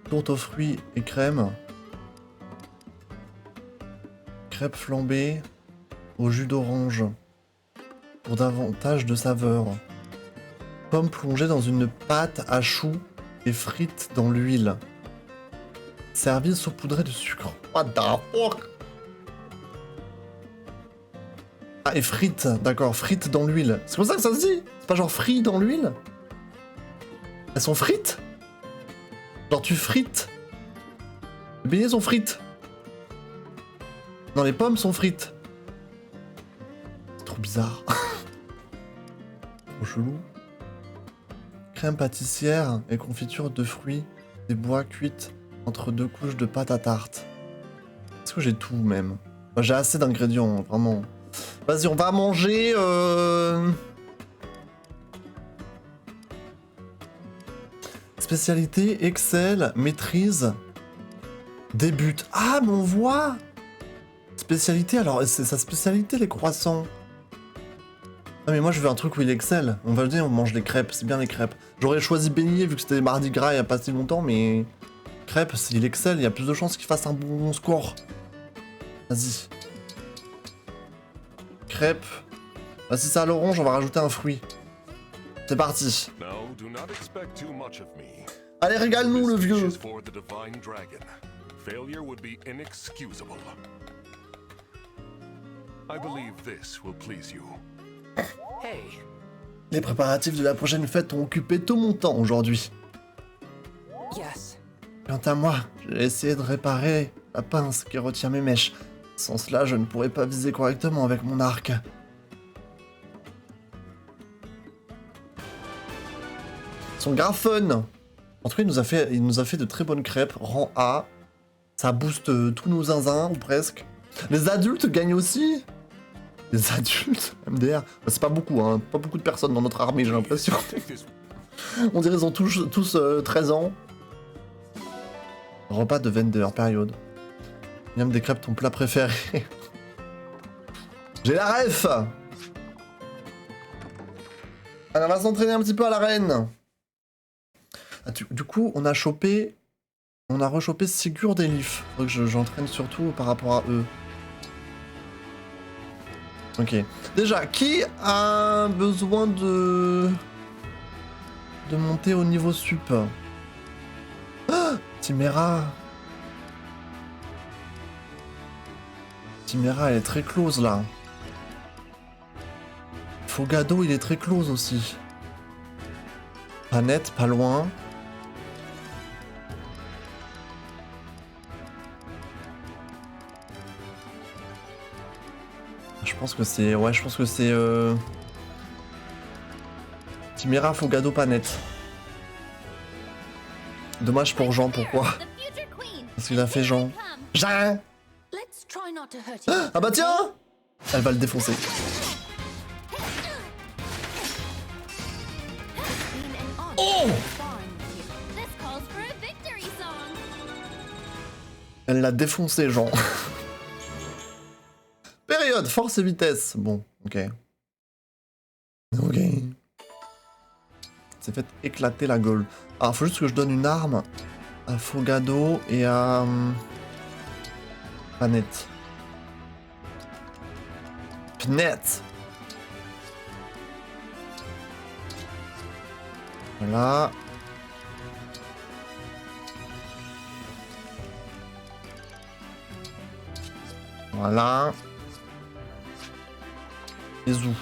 S1: tourte aux fruits et crème. Crêpes flambées au jus d'orange. Pour davantage de saveur. Pommes plongées dans une pâte à choux et frites dans l'huile. Servies saupoudrées de sucre. What the fuck? Ah, et frites, d'accord, frites dans l'huile. C'est comme ça que ça se dit? C'est pas genre frites dans l'huile? Elles sont frites? Genre tu frites? Les beignets sont frites. Non, les pommes sont frites. C'est trop bizarre. Trop chelou. Crème pâtissière et confiture de fruits, des bois cuites entre deux couches de pâte à tarte. Est-ce que j'ai tout même? Enfin, j'ai assez d'ingrédients, vraiment. Vas-y, on va manger... Spécialité, Excel, maîtrise, Débute. Ah, mais on voit. Spécialité, alors c'est sa spécialité les croissants. Ah mais moi je veux un truc où il excelle. On va le dire, on mange des crêpes, c'est bien les crêpes. J'aurais choisi beignet vu que c'était mardi gras il y a pas si longtemps, mais... Crêpes, s'il excelle, il y a plus de chances qu'il fasse un bon score. Vas-y. Crêpes. Bah si c'est à l'orange, on va rajouter un fruit. C'est parti. Allez, régale-nous le vieux.
S6: Hey,
S1: Les préparatifs de la prochaine fête ont occupé tout mon temps aujourd'hui.
S3: Yes.
S1: Quant à moi, j'ai essayé de réparer la pince qui retient mes mèches. Sans cela, je ne pourrais pas viser correctement avec mon arc. Ils sont grave fun. En tout cas, il nous a fait de très bonnes crêpes, rang A. Ça booste tous nos zinzins, ou presque. Les adultes gagnent aussi. Les adultes, MDR. Bah, c'est pas beaucoup, hein. Pas beaucoup de personnes dans notre armée, j'ai l'impression. On dirait qu'ils ont tous 13 ans. Repas de vendeur, période. Miam des crêpes, ton plat préféré. J'ai la ref. Alors, on va s'entraîner un petit peu à l'arène. Ah, du coup, on a rechopé Sigurd et Leaf. Faut que j'entraîne surtout par rapport à eux. Ok. Déjà, qui a besoin de monter au niveau sup? Ah, Timera. Timera, elle est très close là. Fogado, il est très close aussi. Pas net, pas loin. Je pense que c'est... Ouais, je pense que c'est... Timera, Fogado, pas net. Dommage pour Jean, pourquoi? Parce qu'il a fait Jean. Jean! Ah bah tiens! Elle va le défoncer. Oh! Elle l'a défoncé, Jean. Période, force et vitesse. Bon, ok. Ok. C'est fait éclater la gueule. Alors, faut juste que je donne une arme à Fogado et à... Panette. Pnet. Voilà. Voilà. Les où?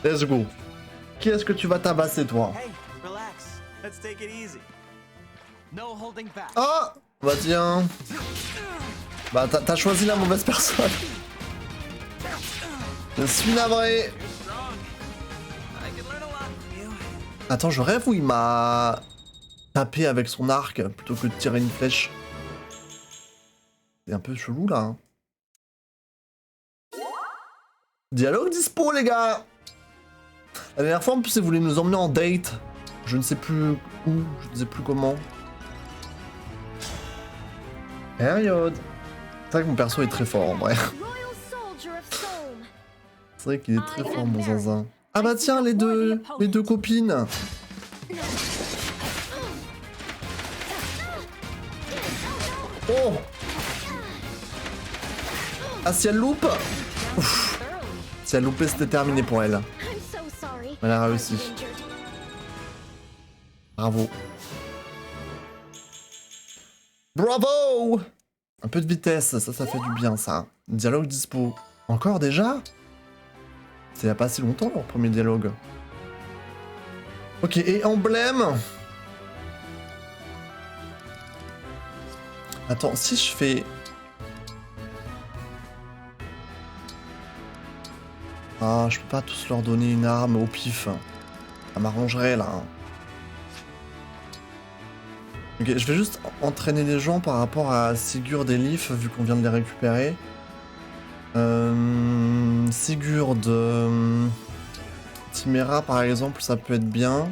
S1: Let's go. Qui est-ce que tu vas tabasser, toi?
S9: Hey, relax. Let's take it easy. No holding back.
S1: Ah! Bah tiens. Bah t'as choisi la mauvaise personne. Je suis navré. Attends, je rêve où il m'a tapé avec son arc plutôt que de tirer une flèche. C'est un peu chelou là. Hein. Dialogue dispo les gars. La dernière fois en plus ils voulaient nous emmener en date. Je ne sais plus où, je ne sais plus comment. Période. C'est vrai que mon perso est très fort en vrai. C'est vrai qu'il est très fort mon zinzin. Ah bah tiens les deux copines. Oh. Ah si elle loupe. Ouf. Si elle loupait c'était terminé pour elle. Elle a réussi. Bravo. Bravo! Un peu de vitesse, ça fait du bien ça. Dialogue dispo. Encore déjà? C'est il y a pas si longtemps leur premier dialogue. Ok, et emblème. Attends, si je fais... Ah, je peux pas tous leur donner une arme au pif. Ça m'arrangerait là. Ok, je vais juste entraîner les gens par rapport à Sigurd et Leaf, vu qu'on vient de les récupérer. Sigurd... Timera par exemple, ça peut être bien.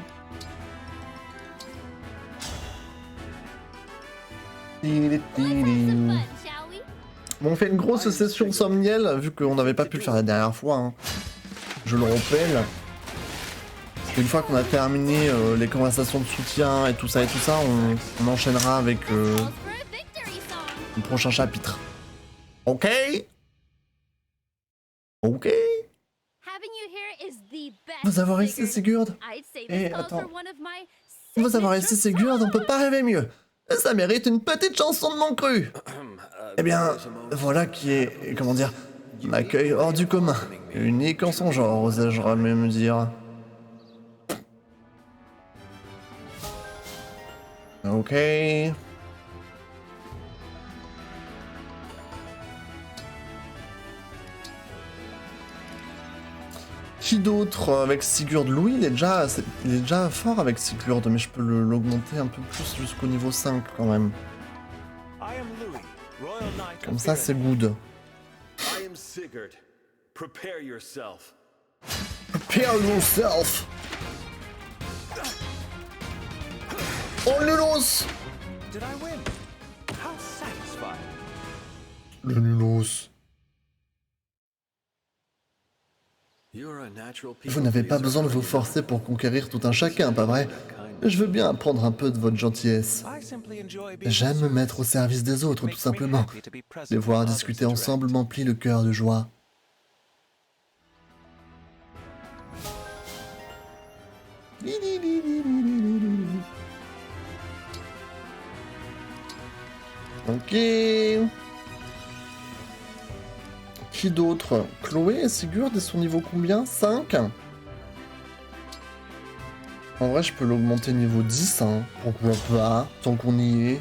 S1: Bon, on fait une grosse session somniel, vu qu'on n'avait pas pu le faire la dernière fois. Hein. Je le rappelle. Une fois qu'on a terminé les conversations de soutien et tout ça, on enchaînera avec le prochain chapitre. Ok? Ok? Vous avoir ici, Sigurd? Eh, attends. Vous avoir ici, Sigurd, on peut pas rêver mieux. Ça mérite une petite chanson de mon cru. Eh bien, voilà qui est, comment dire, un accueil hors du commun. Unique en son genre, osais-je même dire. Ok. Qui d'autre avec Sigurd? Louis, il est déjà fort avec Sigurd, mais je peux l'augmenter un peu plus jusqu'au niveau 5 quand même. Comme ça, c'est good.
S10: I am Sigurd. Prepare yourself.
S1: Prepare yourself. Oh, Nulos!
S9: Did I win? How satisfying.
S1: Le Nulos. Vous n'avez pas besoin de vous forcer pour conquérir tout un chacun, pas vrai? Je veux bien apprendre un peu de votre gentillesse. J'aime me mettre au service des autres, tout simplement. Les voir discuter ensemble m'emplit le cœur de joie. Ok. Qui d'autre? Chloé et Sigurd, ils sont niveau combien? 5? En vrai, je peux l'augmenter niveau 10, hein. Pourquoi pas, tant qu'on y est.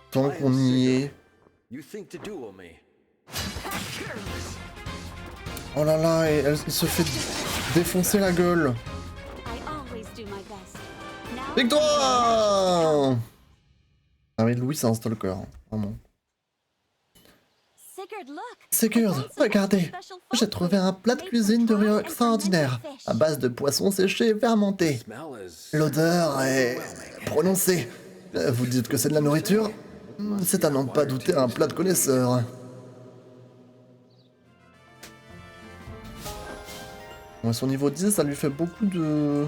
S1: Tant qu'on y est. Oh là là, il se fait défoncer la gueule. Victoire! Ah oui, Louis, c'est un stalker, hein, vraiment. Sigurd, regardez, j'ai trouvé un plat de cuisine de riz extraordinaire, à base de poissons séchés et fermentés. L'odeur est prononcée. Vous dites que c'est de la nourriture? C'est à n'en pas douter un plat de connaisseur. Ouais, son niveau 10, ça lui fait beaucoup de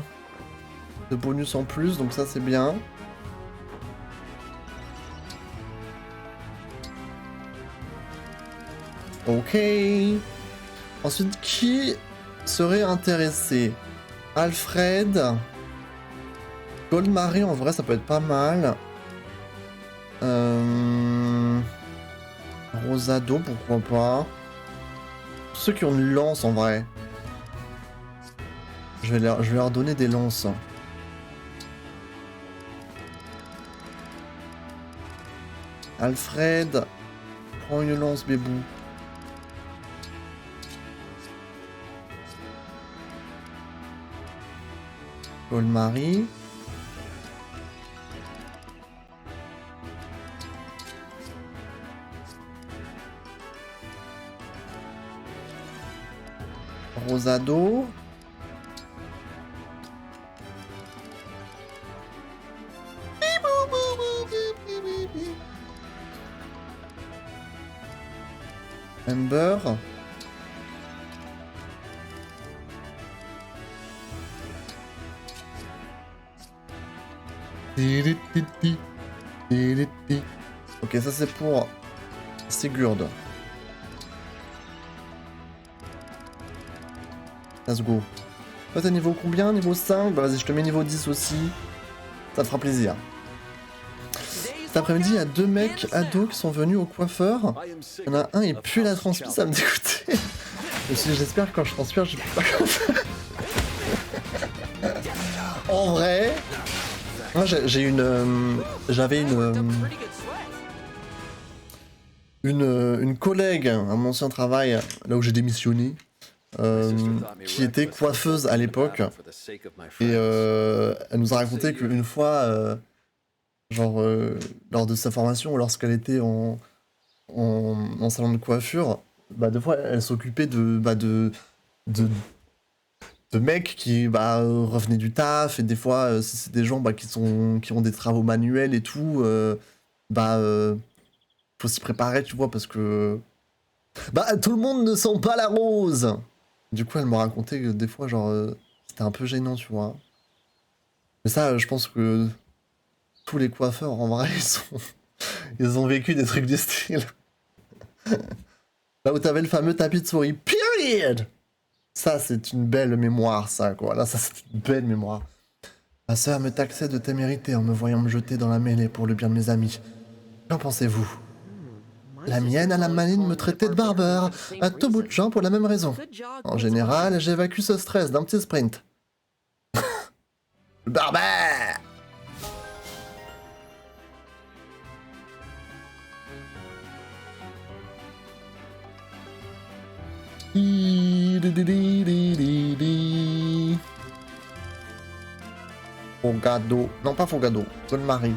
S1: bonus en plus, donc ça c'est bien. Ok. Ensuite, qui serait intéressé? Alfred. Goldmarie, en vrai, ça peut être pas mal. Rosado, pourquoi pas. Tous ceux qui ont une lance, en vrai. Je vais leur donner des lances. Alfred. Prends une lance, bébou. Goldmarie. Rosado. Ember. Ok, ça c'est pour Sigurd. Let's go. Toi t'es niveau combien? Niveau 5? Bah vas-y, je te mets niveau 10 aussi. Ça te fera plaisir. Cet après-midi, il y a 2 mecs ados qui sont venus au coiffeur. Il y en a un, il pue la transpi, ça me dégoûtait. J'espère que quand je transpire, je peux pas comme ça. En vrai, moi j'avais une collègue à mon ancien travail, là où j'ai démissionné, qui était coiffeuse à l'époque. Et elle nous a raconté qu'une fois, lors de sa formation, lorsqu'elle était en salon de coiffure, bah, des fois elle s'occupait de mecs qui revenaient du taf, et des fois, si c'est des gens qui ont des travaux manuels et tout, faut s'y préparer, tu vois, parce que... tout le monde ne sent pas la rose. Du coup, elle m'a raconté que des fois, genre, c'était un peu gênant, tu vois. Mais ça, je pense que tous les coiffeurs, en vrai, ils ont vécu des trucs du style. Là où t'avais le fameux tapis de souris. Period! Ça, c'est une belle mémoire, ça, quoi. Là, ça, c'est une belle mémoire. Ma sœur me taxait de témérité en me voyant me jeter dans la mêlée pour le bien de mes amis. Qu'en pensez-vous? La mienne, à la maline, me traitait de barbare, à tout bout de champ pour la même raison. En général, j'évacue ce stress d'un petit sprint. Le barbare! Fogado. Non, pas Fogado. Golmarie.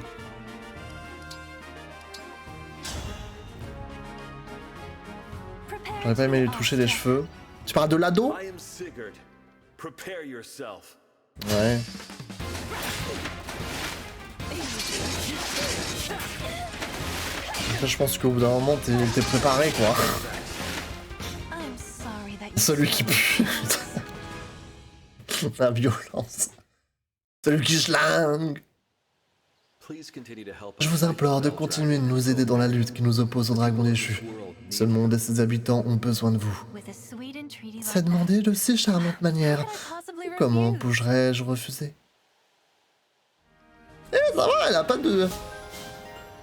S1: J'aurais pas aimé lui toucher les cheveux. Tu parles de l'ado?
S10: I am Sigurd. Prepare yourself.
S1: Ouais. Après, je pense qu'au bout d'un moment, t'es préparé, quoi.
S7: I'm sorry that you
S1: Celui qui pue. La violence. Celui qui schlingue.
S10: Please continue to help
S1: Je vous implore de continuer de nous aider dans la lutte qui nous oppose au dragon déchu. Ce monde et ses habitants ont besoin de vous.
S7: with a sweet entreaty
S1: C'est
S7: like
S1: demandé de si charmante manière.
S7: that. Possibly
S1: Comment
S7: refuse.
S1: pourrais-je refuser? Eh, ça va, elle a pas de...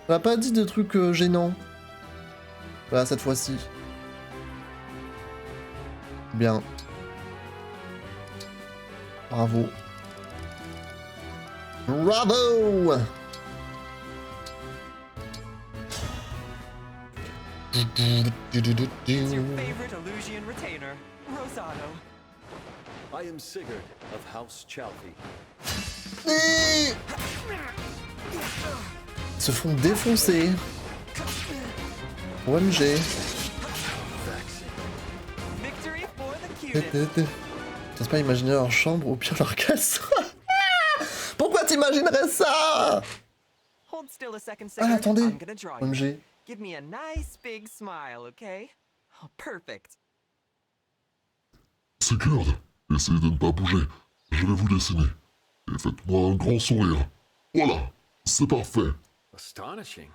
S1: Elle a pas dit de trucs gênants. Voilà, cette fois-ci. Bien. Bravo. Bravo!
S9: It's your favorite Illusian retainer, Rosado.
S10: I am Sigurd of House Chalfie.
S1: Ils se font défoncer. OMG.
S9: Victory for the cutest.
S1: J'ose pas imaginer leur chambre, au pire leur casse. Pourquoi t'imaginerais ça?
S9: Hold still a second,
S1: Ah,
S9: Sigurd.
S1: attendez.
S9: I'm gonna draw you.
S1: OMG.
S9: Give me a nice big smile, okay? Oh, perfect.
S11: Sigurd, essayez de ne pas bouger. Je vais vous dessiner. Et faites-moi un grand sourire. Voilà, c'est parfait.
S10: Astonishing.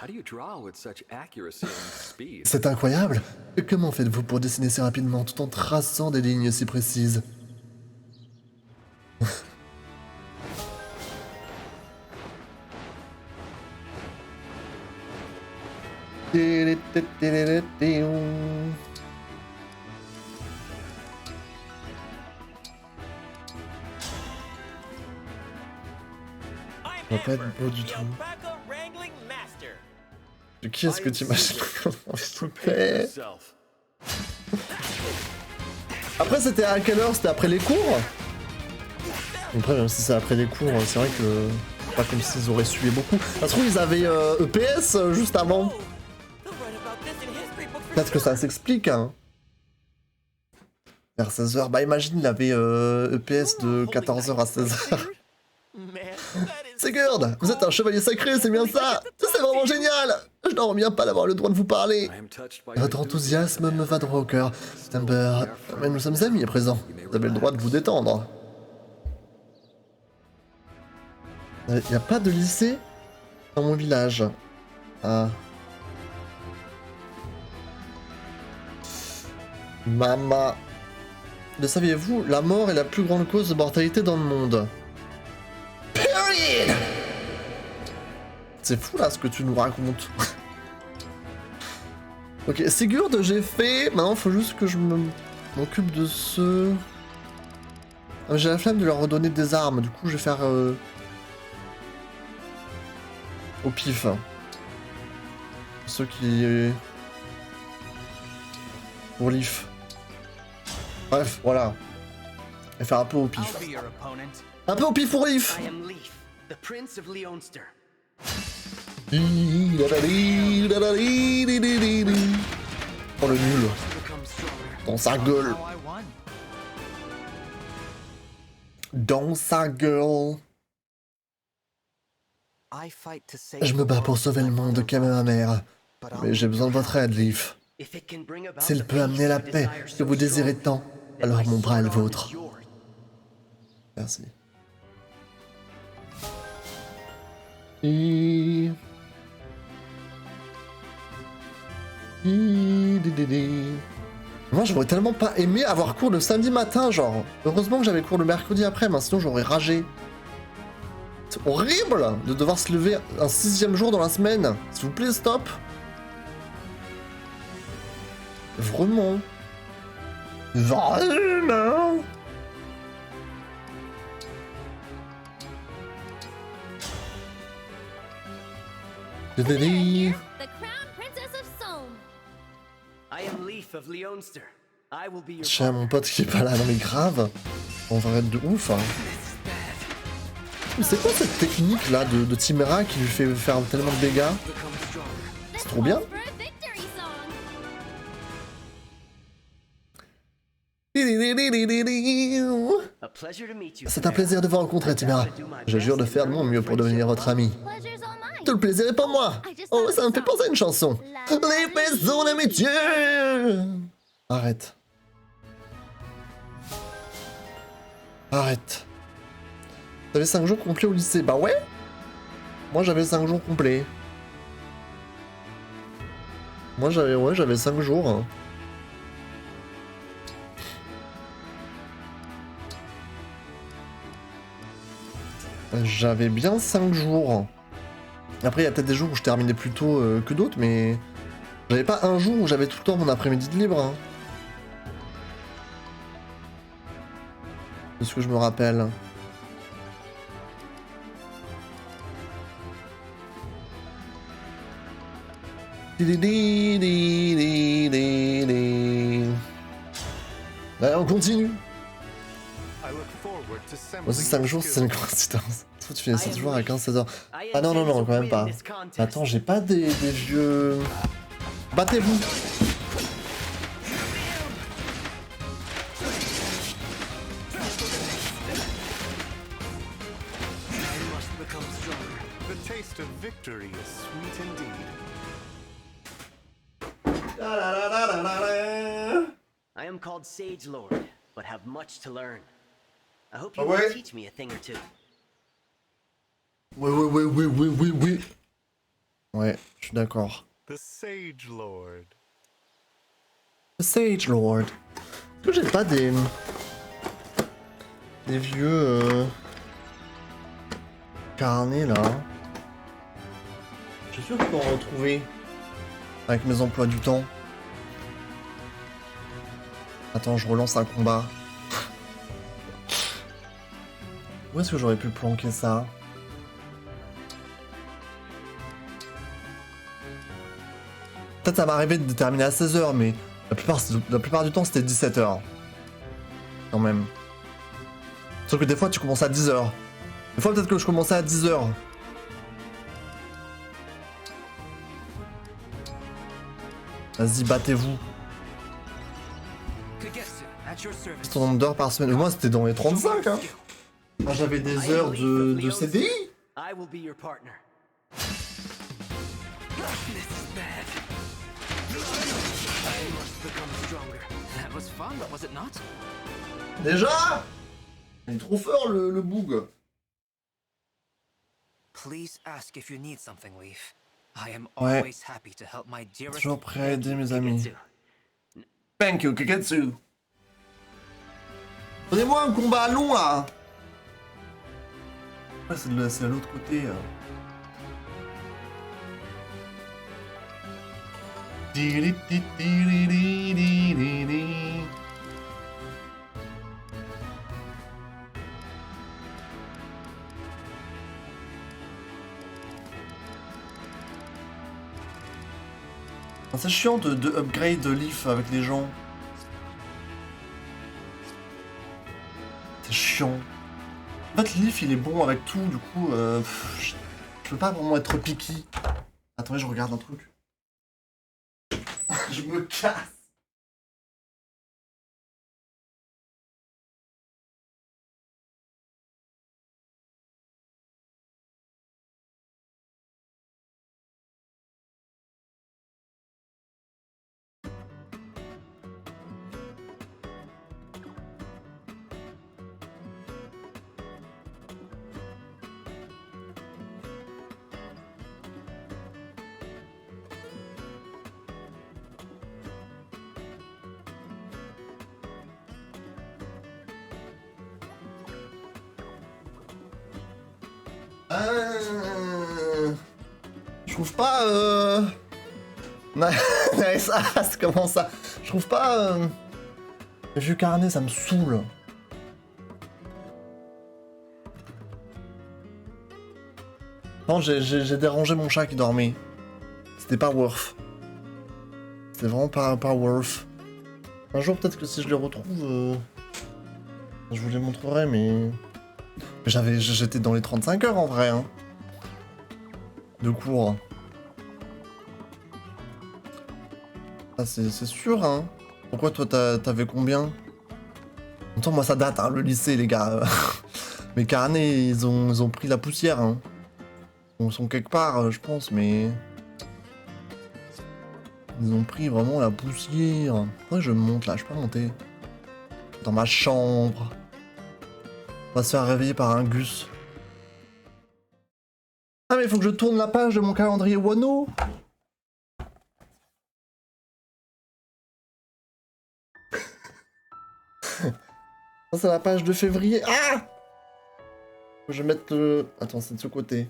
S10: How do you draw with such accuracy and speed?
S1: C'est incroyable. Et comment faites-vous pour dessiner si rapidement tout en traçant des lignes si précises? Ça va pas être beau du tout. De qui est-ce que tu imagines? S'il te plaît.
S10: Yourself.
S1: Après, c'était à quelle heure? C'était après les cours? Après, même si c'est après les cours, c'est vrai que... Pas comme s'ils auraient suivi beaucoup. Ça se trouve, ils avaient EPS juste avant. Peut-être que ça s'explique, hein. Vers 16h. Bah, imagine, il avait EPS de 14h à 16h. Sigurd, vous êtes un chevalier sacré, c'est bien ça. C'est vraiment génial. Je n'en reviens pas d'avoir le droit de vous parler.
S10: I am touched by
S1: Votre enthousiasme me va droit au cœur. Stumber, mais nous sommes amis à présent. Vous avez le droit de vous détendre. Il n'y a pas de lycée dans mon village. Ah. Mama. Le saviez-vous, la mort est la plus grande cause de mortalité dans le monde. Period. C'est fou là ce que tu nous racontes. Ok, Sigurd, j'ai fait. Maintenant, faut juste que je m'occupe de ce. J'ai la flemme de leur redonner des armes. Du coup, je vais faire au pif. Ceux qui. Pour l'if. Bref, voilà. Je vais faire un peu au pif.
S9: I'll be your opponent.
S1: Un peu au pif pour l'if.
S9: I am Leaf, the Prince of Leonster.
S1: Oh le nul.
S9: Become stronger.
S1: Dans sa gueule.
S9: How I won.
S1: Dans sa girl.
S9: I fight to save
S1: Je me bats pour sauver le monde de Kamehameha mère. Mais j'ai besoin de votre aide, Leaf. S'il peut amener la paix que vous désirez tant, alors mon bras est le vôtre. Merci. Moi j'aurais tellement pas aimé avoir cours le samedi matin, genre. Heureusement que j'avais cours le mercredi après, mais sinon j'aurais ragé. C'est horrible de devoir se lever un 6e jour dans la semaine. S'il vous plaît, stop. Vraiment. Vraiment.
S2: The Crown Princess of Somme.
S9: I am Leaf of Leonster. I will be your
S1: J'ai mon pote qui est pas là, non mais grave. On va être de ouf, hein. C'est quoi cette technique là de Timera qui lui fait faire tellement de dégâts? C'est trop bien. C'est un plaisir de vous rencontrer, Timera. Je jure de faire de mon mieux pour devenir votre ami. Tout le plaisir est pour moi. Oh, ça me fait penser à une chanson. Les maisons d'amitié. Arrête. Arrête. T'avais 5 jours complets au lycée? Bah ouais. Moi j'avais 5 jours complets. Moi j'avais 5 jours. Hein. J'avais bien 5 jours. Après il y a peut-être des jours où je terminais plus tôt que d'autres, mais j'avais pas un jour où j'avais tout le temps mon après-midi de libre. Hein. C'est ce que je me rappelle. Allez, on continue. Aussi 5 jours, c'est une coïncidence. Toi, tu finissais toujours à 15-16 heures. Ah non, non, non, quand même pas. Attends, j'ai pas des vieux... Battez-vous.
S9: I am called Sage Lord, but have much to learn. I hope you will teach me a thing or two.
S1: Oui. Ouais, je suis d'accord.
S12: The Sage Lord.
S1: The Sage Lord. Est-ce que j'ai pas des vieux carnets là? Je suis sûr que je peux en retrouver avec mes emplois du temps. Attends, je relance un combat. Où est-ce que j'aurais pu planquer ça? Peut-être ça m'est arrivé de terminer à 16h, mais la plupart du temps c'était 17h. Quand même. Sauf que des fois tu commences à 10h. Des fois peut-être que je commençais à 10h. Vas-y, battez-vous. C'est ton nombre d'heures par semaine. Moi c'était dans les 35 hein. Moi j'avais des heures de CDI.
S9: I will be your partner.
S1: Déjà? Il est trop fort le boug.
S3: Please ask if you need something, Leaf. I am
S1: Ouais.
S3: always happy to help my dearest.
S1: Toujours prêt à aider mes amis. Thank you, Kiketsu. Donnez-moi un combat long là. Ouais, c'est de l'autre côté. C'est chiant de upgrade Leaf avec les gens. C'est chiant. En fait, Leaf il est bon avec tout, du coup, je peux pas vraiment être picky. Attendez, je regarde un truc. Je me casse. Je trouve pas... Nice Ass, comment ça? Je trouve pas... Le vieux carnet, ça me saoule. Non, j'ai dérangé mon chat qui dormait. C'était pas worth. C'était vraiment pas worth. Un jour, peut-être que si je les retrouve... Je vous les montrerai, mais... J'étais dans les 35 heures, en vrai, hein. De cours. Ah, c'est sûr, hein. Pourquoi toi t'avais combien? Attends, moi ça date, hein, le lycée, les gars. Mes carnets, ils ont pris la poussière, hein. Ils sont quelque part, je pense, mais... Ils ont pris vraiment la poussière. Pourquoi je monte là? Je peux pas monter. Dans ma chambre. On va se faire réveiller par un Gus. Ah mais il faut que je tourne la page de mon calendrier Wano. Ça c'est la page de février. Ah! Faut que je mette le... Attends, c'est de ce côté.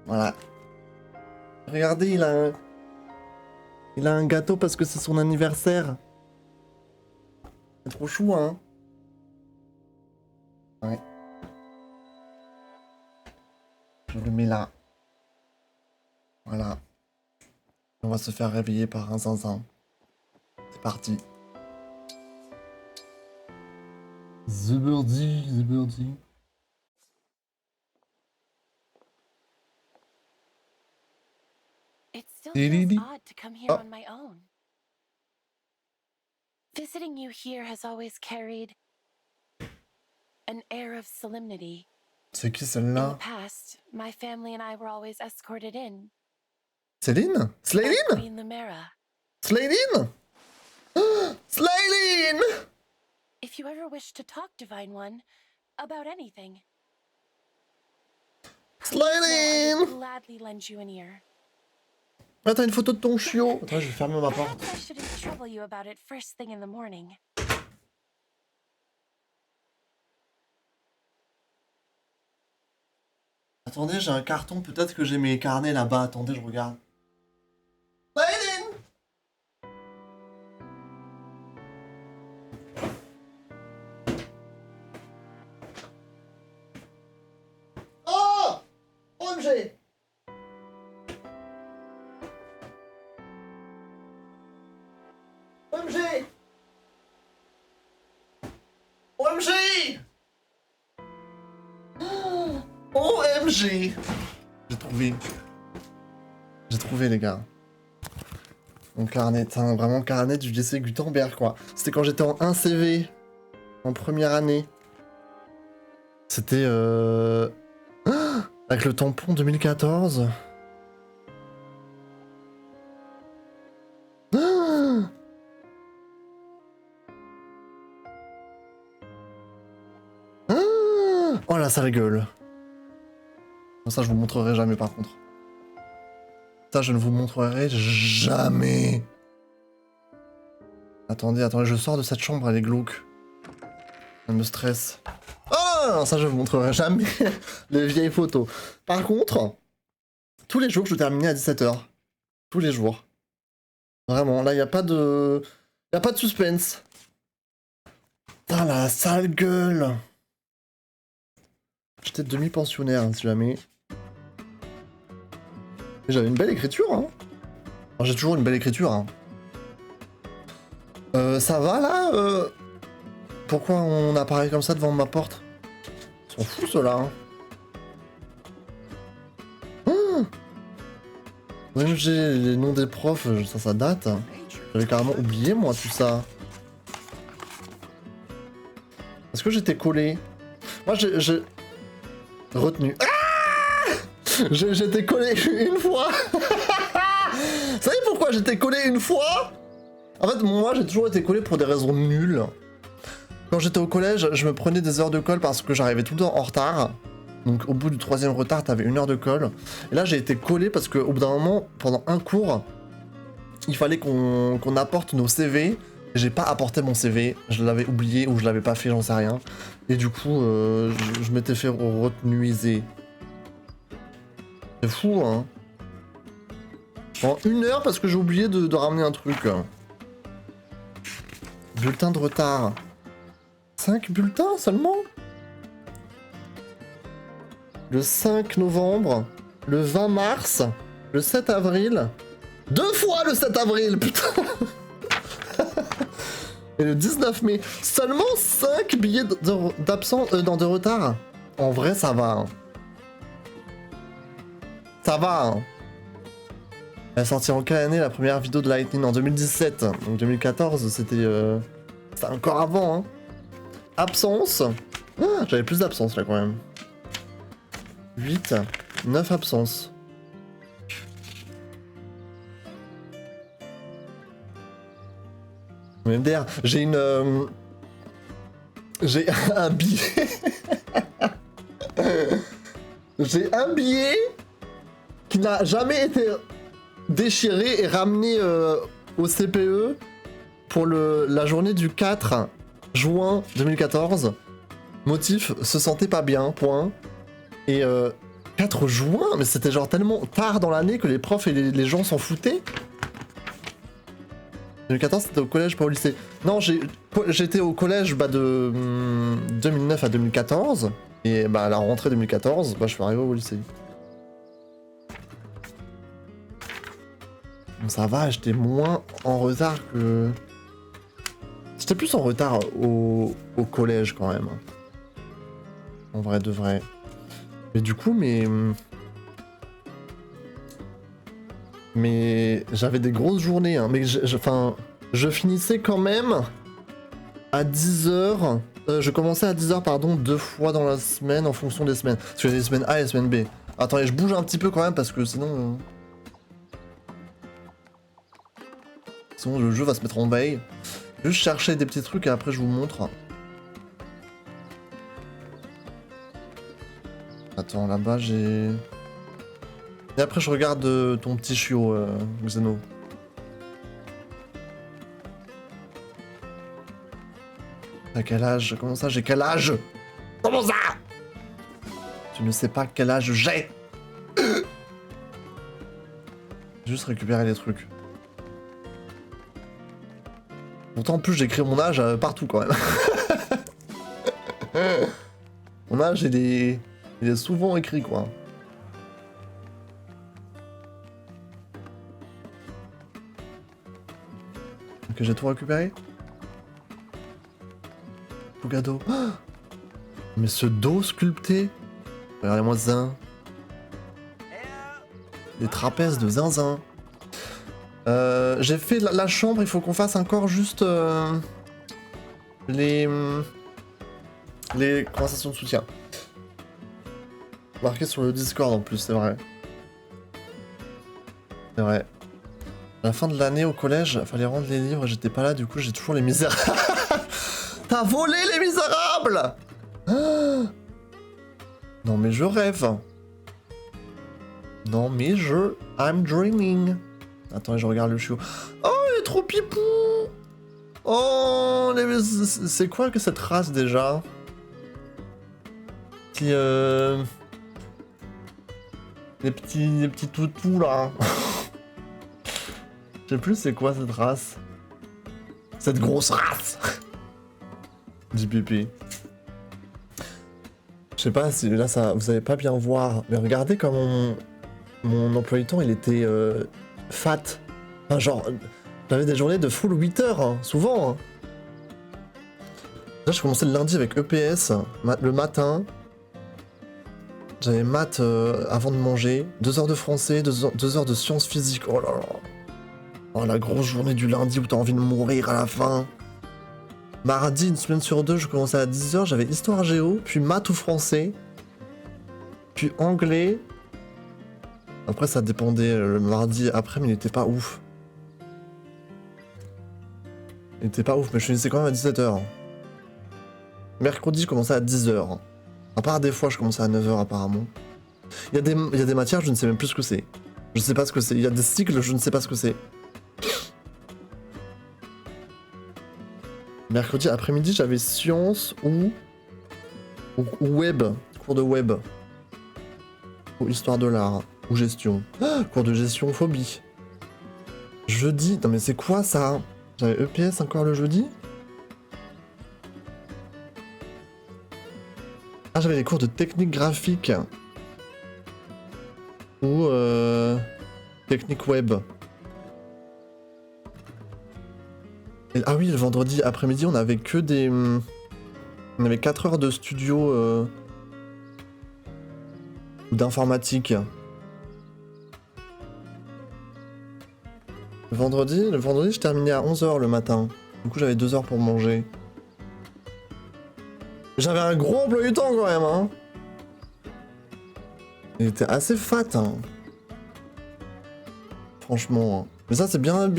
S1: Voilà. Regardez, il a un gâteau parce que c'est son anniversaire. C'est trop chou, hein? Ouais. Je le mets là. Voilà. On va se faire réveiller par un zinzin. C'est parti. The birdie.
S7: It still feels odd to come here on my own. Visiting you here has always carried an air of solemnity.
S1: C'est qui
S7: In the
S1: celle-là?
S7: past, my family and I were always escorted in.
S1: Céline? Slaylin?
S7: Queen Lumera.
S1: Slaylin? Slaylin!
S7: If you ever wish to talk, Divine One, about anything, I
S1: Slaylin!
S7: would gladly lend you an ear.
S1: Ah, t'as une photo de ton chiot. Attends, je vais fermer ma porte.
S7: Perhaps I shouldn't trouble you about it first thing in the morning.
S1: Attendez, j'ai un carton. Peut-être que j'ai mes carnets là-bas. Attendez, je regarde. Slaylin! Oh! OMG! OMG! OMG! OMG! J'ai trouvé les gars. Mon carnet, vraiment carnet du lycée Gutenberg quoi. C'était quand j'étais en 1 CV. En première année. C'était avec le tampon 2014. Oh la sale gueule. Ça je vous montrerai jamais par contre. Ça je ne vous montrerai jamais. Attendez, je sors de cette chambre, elle est glauque. Elle me stresse. Oh non, ça je vous montrerai jamais. Les vieilles photos. Par contre, tous les jours je terminais à 17h. Tous les jours. Vraiment, là il n'y a pas de... Il n'y a pas de suspense. Putain la sale gueule. J'étais demi-pensionnaire, hein, si jamais. J'avais une belle écriture, hein. Enfin, j'ai toujours une belle écriture, hein. Ça va, là Pourquoi on apparaît comme ça devant ma porte? Ils sont fous, ceux-là, hein. OMG, les noms des profs, ça date. J'avais carrément oublié, moi, tout ça. Est-ce que j'étais collé? Moi, j'ai... Retenu. Ah, j'étais collé une fois. Vous savez pourquoi j'étais collé une fois? En fait, moi, j'ai toujours été collé pour des raisons nulles. Quand j'étais au collège, je me prenais des heures de colle parce que j'arrivais tout le temps en retard. Donc, au bout du 3e retard, t'avais 1 heure de colle. Et là, j'ai été collé parce qu'au bout d'un moment, pendant un cours, il fallait qu'on apporte nos CV. J'ai pas apporté mon CV, je l'avais oublié ou je l'avais pas fait, j'en sais rien. Et du coup, je m'étais fait retenuiser. C'est fou, hein. En 1 heure parce que j'ai oublié de ramener un truc. Bulletin de retard. 5 bulletins seulement? Le 5 novembre, le 20 mars, le 7 avril. 2 fois le 7 avril, putain. Et le 19 mai. Seulement 5 billets d'absence, de retard. En vrai, ça va. Hein. Ça va. Hein. Elle est sortie en quelle année la première vidéo de Lightning? En 2017. Donc 2014, c'était encore avant. Hein. Absence. Ah, j'avais plus d'absence là quand même. 8, 9 absences. MDR, j'ai une... j'ai un billet... j'ai un billet qui n'a jamais été déchiré et ramené au CPE pour la journée du 4 juin 2014. Motif, se sentait pas bien, point. Et 4 juin, mais c'était genre tellement tard dans l'année que les profs et les gens s'en foutaient. 2014, c'était au collège, pas au lycée. Non, j'étais au collège de 2009 à 2014. Et bah, à la rentrée 2014, je suis arrivé au lycée. Donc ça va, j'étais moins en retard que... J'étais plus en retard au collège quand même. En vrai de vrai. Mais du coup, mais j'avais des grosses journées, hein. Mais je finissais quand même à 10h. Je commençais à 10h, pardon, 2 fois dans la semaine en fonction des semaines. Parce qu'il y a des semaines A et des semaines B. Attendez, je bouge un petit peu quand même parce que sinon... Sinon le jeu va se mettre en veille. Juste chercher des petits trucs et après je vous montre. Attends, là-bas j'ai... Et après je regarde ton petit chiot, Xeno. À quel âge? Comment ça, j'ai quel âge? Comment ça? Tu ne sais pas quel âge j'ai. Juste récupérer les trucs. Pourtant en plus j'écris mon âge partout quand même. Mon âge il est souvent écrit quoi. Que j'ai tout récupéré? Fugado. Oh, mais ce dos sculpté. Regardez-moi ça. Des trapèzes de zinzin. J'ai fait la chambre, il faut qu'on fasse encore juste les conversations de soutien. Marqué sur le Discord en plus, c'est vrai. C'est vrai. À la fin de l'année au collège, fallait rendre les livres, j'étais pas là, du coup j'ai toujours les misérables. T'as volé les misérables! Ah, non mais je rêve. Non mais I'm dreaming. Attends, je regarde le chiot. Oh, il est trop pipou! Oh, c'est quoi que cette race déjà? Les petits toutous là. Je sais plus c'est quoi cette race. Cette grosse race. Du pipi. Je sais pas si là ça vous allez pas bien voir, mais regardez comme mon emploi du temps il était fat. Enfin, genre j'avais des journées de full 8 heures, hein, souvent. Hein. Là je commençais le lundi avec EPS, le matin. J'avais maths avant de manger, 2 heures de français, 2 heures de sciences physiques. Oh là là. Oh, la grosse journée du lundi où t'as envie de mourir à la fin. Mardi, une semaine sur 2, je commençais à 10h, j'avais histoire géo, puis maths ou français, puis anglais. Après, ça dépendait le mardi après, mais il était pas ouf. Il était pas ouf, mais je finissais quand même à 17h. Mercredi, je commençais à 10h. À part des fois, je commençais à 9h apparemment. Il y a des matières, je ne sais même plus ce que c'est. Je sais pas ce que c'est. Il y a des cycles, je ne sais pas ce que c'est. Mercredi après-midi, j'avais sciences ou web, cours de web. Ou histoire de l'art, ou gestion. Ah, cours de gestion phobie. Jeudi, non mais c'est quoi ça? J'avais EPS encore le jeudi? Ah, j'avais les cours de technique graphique. Ou technique web. Et, ah oui, le vendredi après-midi, on avait que des... On avait 4 heures de studio ou d'informatique. Le vendredi, je terminais à 11h le matin. Du coup, j'avais 2 heures pour manger. J'avais un gros emploi du temps quand même, hein. Il était assez fat, hein. Franchement. Hein. Mais ça, c'est bien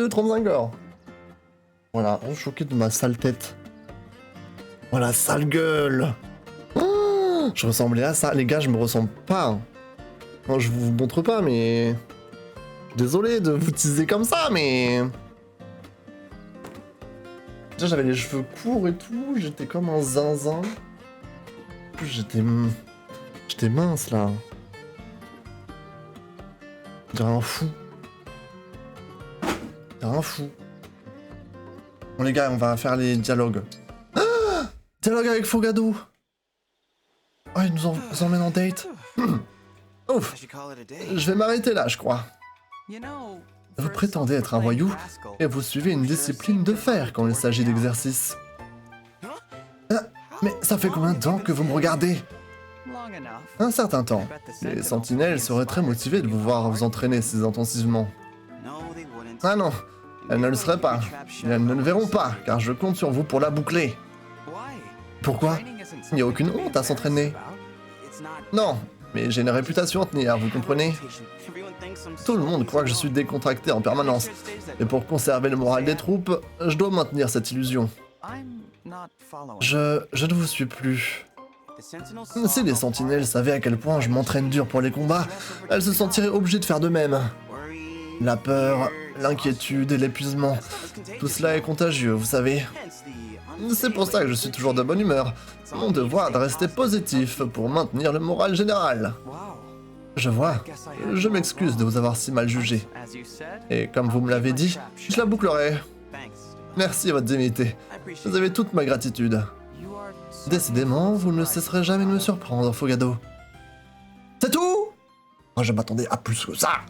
S1: 35 heures. Voilà, on est choqué de ma sale tête. Oh la sale gueule. Oh, je ressemblais à ça. Les gars, je me ressemble pas. Non, je vous montre pas, mais... Désolé de vous teaser comme ça, mais... Déjà, j'avais les cheveux courts et tout, j'étais comme un zinzin. En plus, j'étais mince, là. Je dirais un fou. Un fou. Bon, les gars, on va faire les dialogues. Ah, dialogue avec Fogado. Oh, il nous emmène en date. Ouf. Je vais m'arrêter là, je crois. Vous prétendez être un voyou, et vous suivez une discipline de fer quand il s'agit d'exercice. Ah, mais ça fait combien de temps que vous me regardez? Un certain temps. Les sentinelles seraient très motivées de vous voir vous entraîner si intensivement. Ah non, elles ne le seraient pas. Et elles ne le verront pas, car je compte sur vous pour la boucler. Pourquoi? Il n'y a aucune honte à s'entraîner. Non, mais j'ai une réputation à tenir, vous comprenez? Tout le monde croit que je suis décontracté en permanence. Et pour conserver le moral des troupes, je dois maintenir cette illusion. Je ne vous suis plus. Si les sentinelles savaient à quel point je m'entraîne dur pour les combats, elles se sentiraient obligées de faire de même. La peur, l'inquiétude et l'épuisement, tout cela est contagieux, vous savez. C'est pour ça que je suis toujours de bonne humeur. Mon devoir est de rester positif pour maintenir le moral général. Je vois. Je m'excuse de vous avoir si mal jugé. Et comme vous me l'avez dit, je la bouclerai. Merci, votre dignité. Vous avez toute ma gratitude. Décidément, vous ne cesserez jamais de me surprendre, Fogado. C'est tout? Moi, je m'attendais à plus que ça.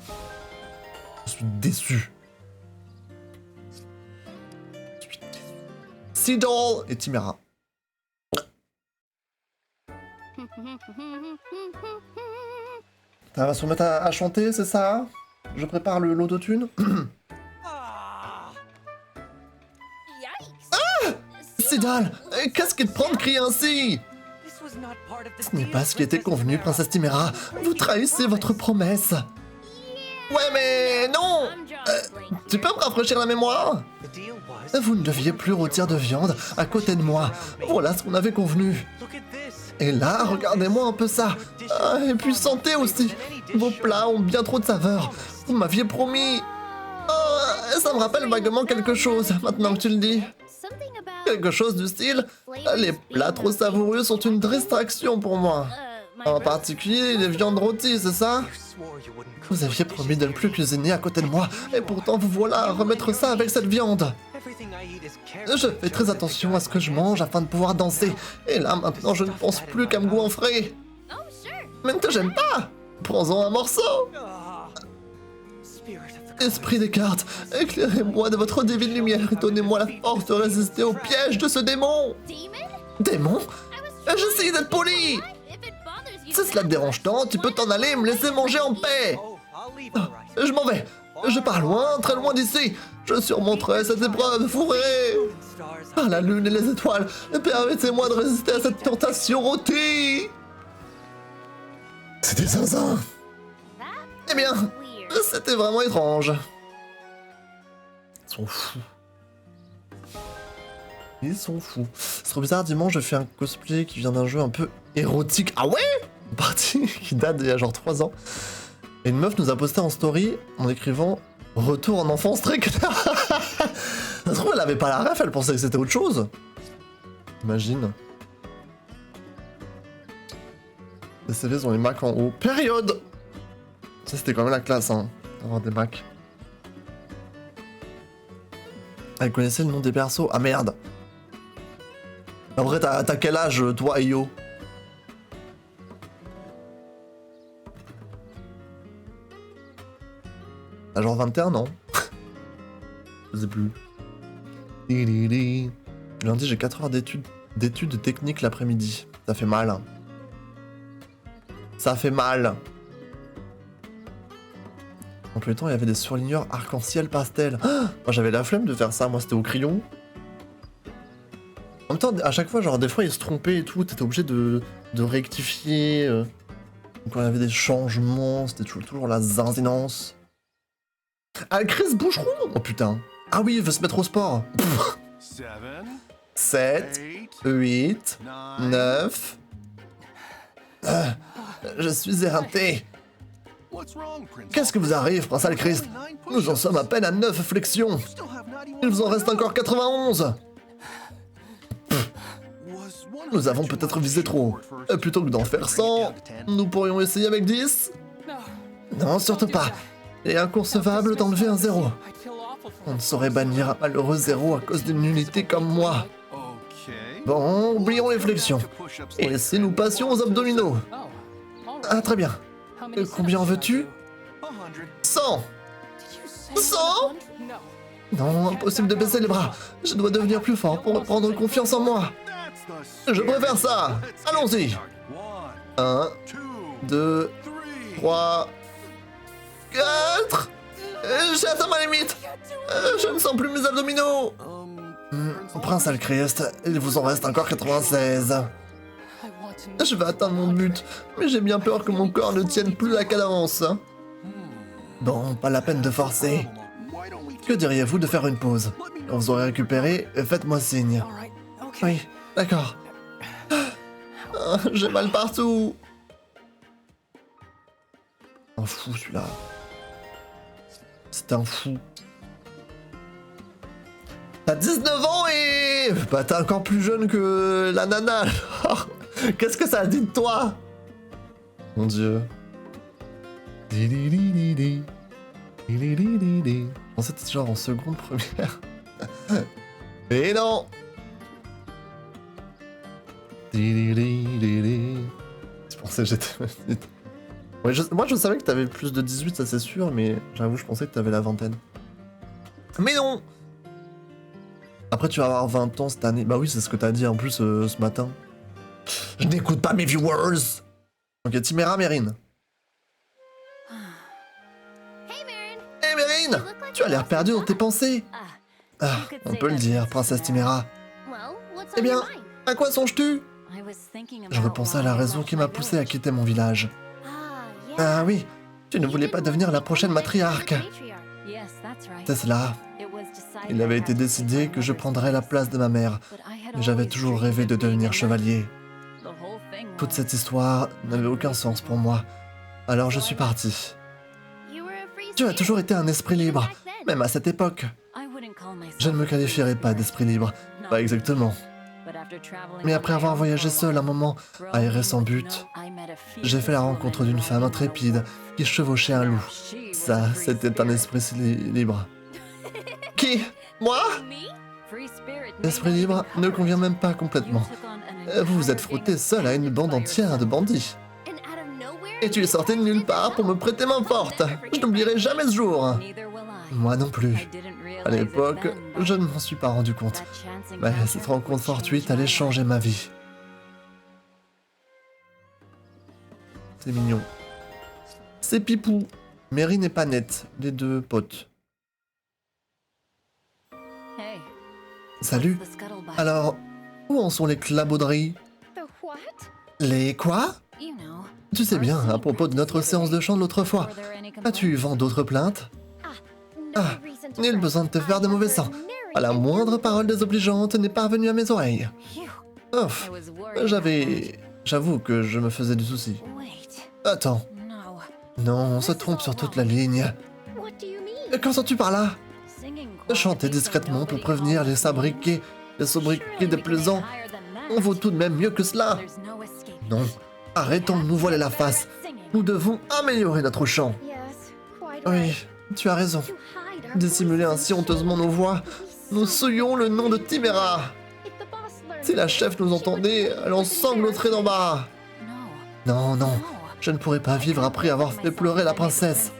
S1: Je suis déçu. Sidol et Timera. Ça va se remettre à chanter, c'est ça? Je prépare l'autotune. Ah! Sidol, qu'est-ce qui te prend de crier ainsi? Ce n'est pas ce qui était convenu, princesse Timera. Vous trahissez votre promesse. Ouais, mais non! Tu peux me rafraîchir la mémoire? Vous ne deviez plus rôtir de viande à côté de moi. Voilà ce qu'on avait convenu. Et là, regardez-moi un peu ça. Ah, et puis santé aussi. Vos plats ont bien trop de saveur. Vous m'aviez promis. Oh, ça me rappelle vaguement quelque chose, maintenant que tu le dis. Quelque chose du style, les plats trop savoureux sont une distraction pour moi. En particulier les viandes rôties, c'est ça? Vous aviez promis de ne plus cuisiner à côté de moi, et pourtant vous voilà à remettre ça avec cette viande. Je fais très attention à ce que je mange afin de pouvoir danser, et là maintenant je ne pense plus qu'à me goinfrer. Mais ne te gêne pas! Prends-en un morceau! Esprit des cartes, éclairez-moi de votre divine lumière et donnez-moi la force de résister au piège de ce démon! Démon? J'essaye d'être poli! Si cela te dérange tant, tu peux t'en aller et me laisser manger en paix! Je m'en vais! Je pars loin, très loin d'ici! Je surmonterai cette épreuve, vous verrez! Par la lune et les étoiles, permettez-moi de résister à cette tentation rôtie! C'était zinzin! Eh bien, c'était vraiment étrange. Ils sont fous. Ils sont fous. C'est trop bizarre, dimanche, je fais un cosplay qui vient d'un jeu un peu érotique. Ah ouais? Une partie qui date d'il y a genre 3 ans. Et une meuf nous a posté en story en écrivant « Retour en enfance très clair ». se trouve, elle avait pas la ref, elle pensait que c'était autre chose. Imagine. Les CV ont les Macs en haut. Période. Ça, c'était quand même la classe, hein, d'avoir des Macs. Elle connaissait le nom des persos. Ah merde. Après, t'as quel âge, toi, Io? T'as genre 21, non? Je sais plus. Lundi, j'ai 4 heures d'études techniques l'après-midi. Ça fait mal. Ça fait mal. En plus temps, il y avait des surligneurs arc-en-ciel pastel. Ah, moi, j'avais la flemme de faire ça. Moi, c'était au crayon. En même temps, à chaque fois, genre, des fois, ils se trompaient et tout. T'étais obligé de rectifier. Quand il y avait des changements, c'était toujours la zinzinance. Ah, Chris Boucheron! Oh putain. Ah oui, il veut se mettre au sport. 7, 8, 9... je suis éreinté. Qu'est-ce que vous arrive, Prince Alchrist? Nous en sommes à peine à 9 flexions. Il vous en reste encore 91. Nous avons peut-être visé trop. Plutôt que d'en faire 100, nous pourrions essayer avec 10. Non, surtout pas. Il est inconcevable d'enlever un 0. On ne saurait bannir un malheureux 0 à cause d'une nullité comme moi. Bon, oublions les flexions. Et si nous passions aux abdominaux? Ah, très bien. Combien en veux-tu? 100. 100? Non, impossible de baisser les bras. Je dois devenir plus fort pour reprendre confiance en moi. Je préfère ça. Allons-y. 1, 2, 3, 4. J'ai atteint ma limite. Je ne sens plus mes abdominaux. Prince Alchrist, il vous en reste encore 96. Je vais atteindre mon but, mais j'ai bien peur que mon corps ne tienne plus la cadence. Bon, pas la peine de forcer. Que diriez-vous de faire une pause? Quand vous aurez récupéré, faites-moi signe. Oui, d'accord. J'ai mal partout. Un fou celui-là. C'est un fou. T'as 19 ans et... Bah t'es encore plus jeune que la nana. Qu'est-ce que ça a dit de toi? Mon dieu. Je pensais que t'étais genre en seconde première. Et non. Je pensais que j'étais... Ouais, moi je savais que t'avais plus de 18, ça c'est sûr, mais j'avoue je pensais que t'avais la vingtaine. Mais non. Après tu vas avoir 20 ans cette année. Bah oui, c'est ce que t'as dit en plus ce matin. Je n'écoute pas mes viewers. Ok, Timéra Mérine. Hey Mérine, tu as l'air perdu dans tes pensées. Ah, on peut le dire, princesse Timéra. Eh bien, à quoi songes-tu? Je repensais à la raison qui m'a poussé à quitter mon village. Ah oui, tu ne voulais pas devenir la prochaine matriarque. C'est cela. Il avait été décidé que je prendrais la place de ma mère, mais j'avais toujours rêvé de devenir chevalier. Toute cette histoire n'avait aucun sens pour moi, alors je suis parti. Tu as toujours été un esprit libre, même à cette époque. Je ne me qualifierais pas d'esprit libre, pas exactement. Mais après avoir voyagé seul un moment, aéré sans but, j'ai fait la rencontre d'une femme intrépide qui chevauchait un loup. Ça, c'était un esprit libre. Qui? Moi? L'esprit libre ne convient même pas complètement. Vous vous êtes frotté seul à une bande entière de bandits. Et tu es sorti de nulle part pour me prêter main forte. Je n'oublierai jamais ce jour. Moi non plus. À l'époque, je ne m'en suis pas rendu compte. Mais cette rencontre fortuite allait changer ma vie. C'est mignon. C'est Pipou. Mérine et Panette, les deux potes. Salut. Alors, où en sont les clabauderies? Les quoi? Tu sais bien, à propos de notre séance de chant de l'autre fois. As-tu eu vent d'autres plaintes? Ah, nul besoin de te faire de mauvais sang. À la moindre parole désobligeante n'est parvenue à mes oreilles. Ouf, j'avoue que je me faisais du souci. Attends. Non, on se trompe sur toute la ligne. Qu'entends-tu par là? Chantez discrètement pour prévenir les sobriquets déplaisants. On vaut tout de même mieux que cela. Non, arrêtons de nous voiler la face. Nous devons améliorer notre chant. Oui, tu as raison. Dissimuler ainsi honteusement nos voix, nous souillons le nom de Timéra. Si la chef nous entendait, elle en sangloterait d'embarras. Non, non, je ne pourrais pas vivre après avoir fait pleurer la princesse.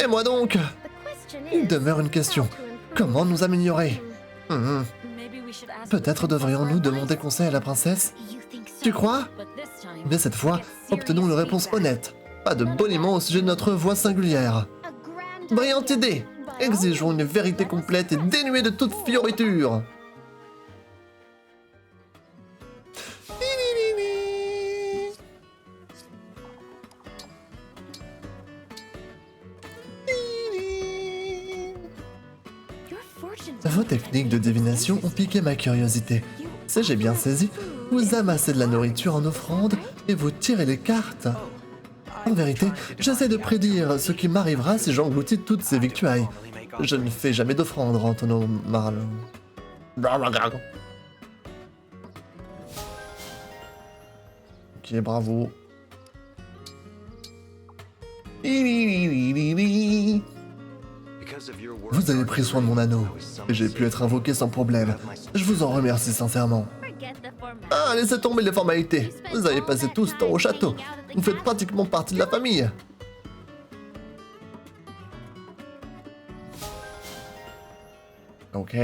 S1: Et moi donc? Il demeure une question. Comment nous améliorer? Peut-être devrions-nous demander conseil à la princesse? Tu crois? Mais cette fois, obtenons une réponse honnête. Pas de boniment au sujet de notre voix singulière. Brillante idée! Exigeons une vérité complète et dénuée de toute fioriture. Vos techniques de divination ont piqué ma curiosité. Si j'ai bien saisi, vous amassez de la nourriture en offrande et vous tirez les cartes. En vérité, j'essaie de prédire ce qui m'arrivera si j'engloutis toutes ces victuailles. Je ne fais jamais d'offrande, Antono Marl. Ok, bravo. Vous avez pris soin de mon anneau, et j'ai pu être invoqué sans problème. Je vous en remercie sincèrement. Ah, laissez tomber les formalités. Vous avez passé tout ce temps au château. Vous faites pratiquement partie de la famille. Ok.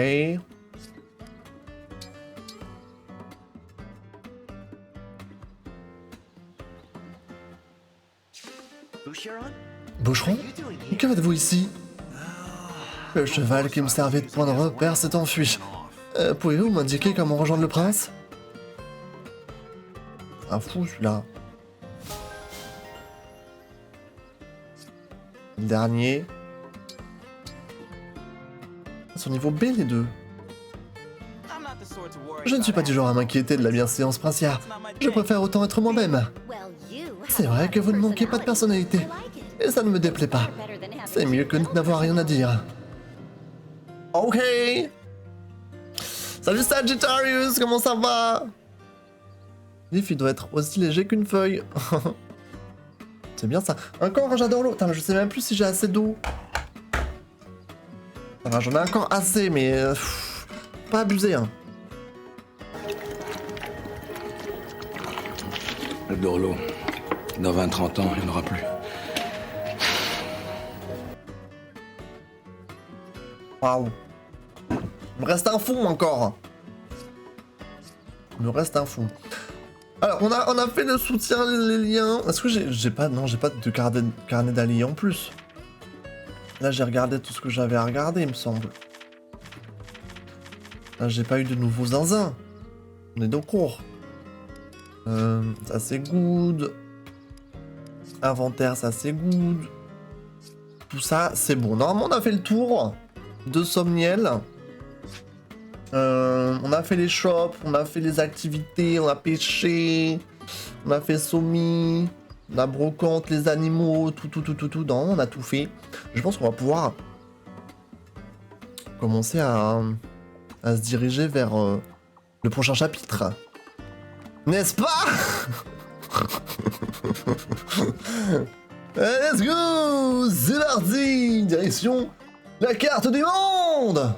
S1: Boucheron? Que faites-vous ici? Le cheval qui me servait de point de repère s'est enfui. Pouvez-vous m'indiquer comment rejoindre le prince? Un fou celui-là. Le dernier. Ils sont niveau B les deux. Je ne suis pas du genre à m'inquiéter de la bienséance princière. Je préfère autant être moi-même. C'est vrai que vous ne manquez pas de personnalité. Et ça ne me déplaît pas. C'est mieux que de n'avoir rien à dire. Ok. Salut Sagittarius, comment ça va? L'if, il doit être aussi léger qu'une feuille. C'est bien ça. Encore, j'adore l'eau. Je sais même plus si j'ai assez d'eau. J'en ai encore assez, mais... pas abusé, hein.
S4: Le Dorlo. Dans 20-30 ans, il n'y en aura plus.
S1: Waouh. Il me reste un fond encore. Il me reste un fond. Alors, on a fait le soutien, les liens. Est-ce que j'ai pas... Non, j'ai pas de carnet d'alliés en plus. Là, j'ai regardé tout ce que j'avais à regarder, il me semble. Là, j'ai pas eu de nouveaux zinzins. On est donc court. Ça, c'est good. Inventaire, ça, c'est good. Tout ça, c'est bon. Normalement, on a fait le tour de Somniel. On a fait les shops, on a fait les activités, on a pêché, on a fait Somi, on a brocante, les animaux, tout. Non, on a tout fait. Je pense qu'on va pouvoir commencer à se diriger vers le prochain chapitre. N'est-ce pas? Let's go! C'est parti! Direction la carte du monde!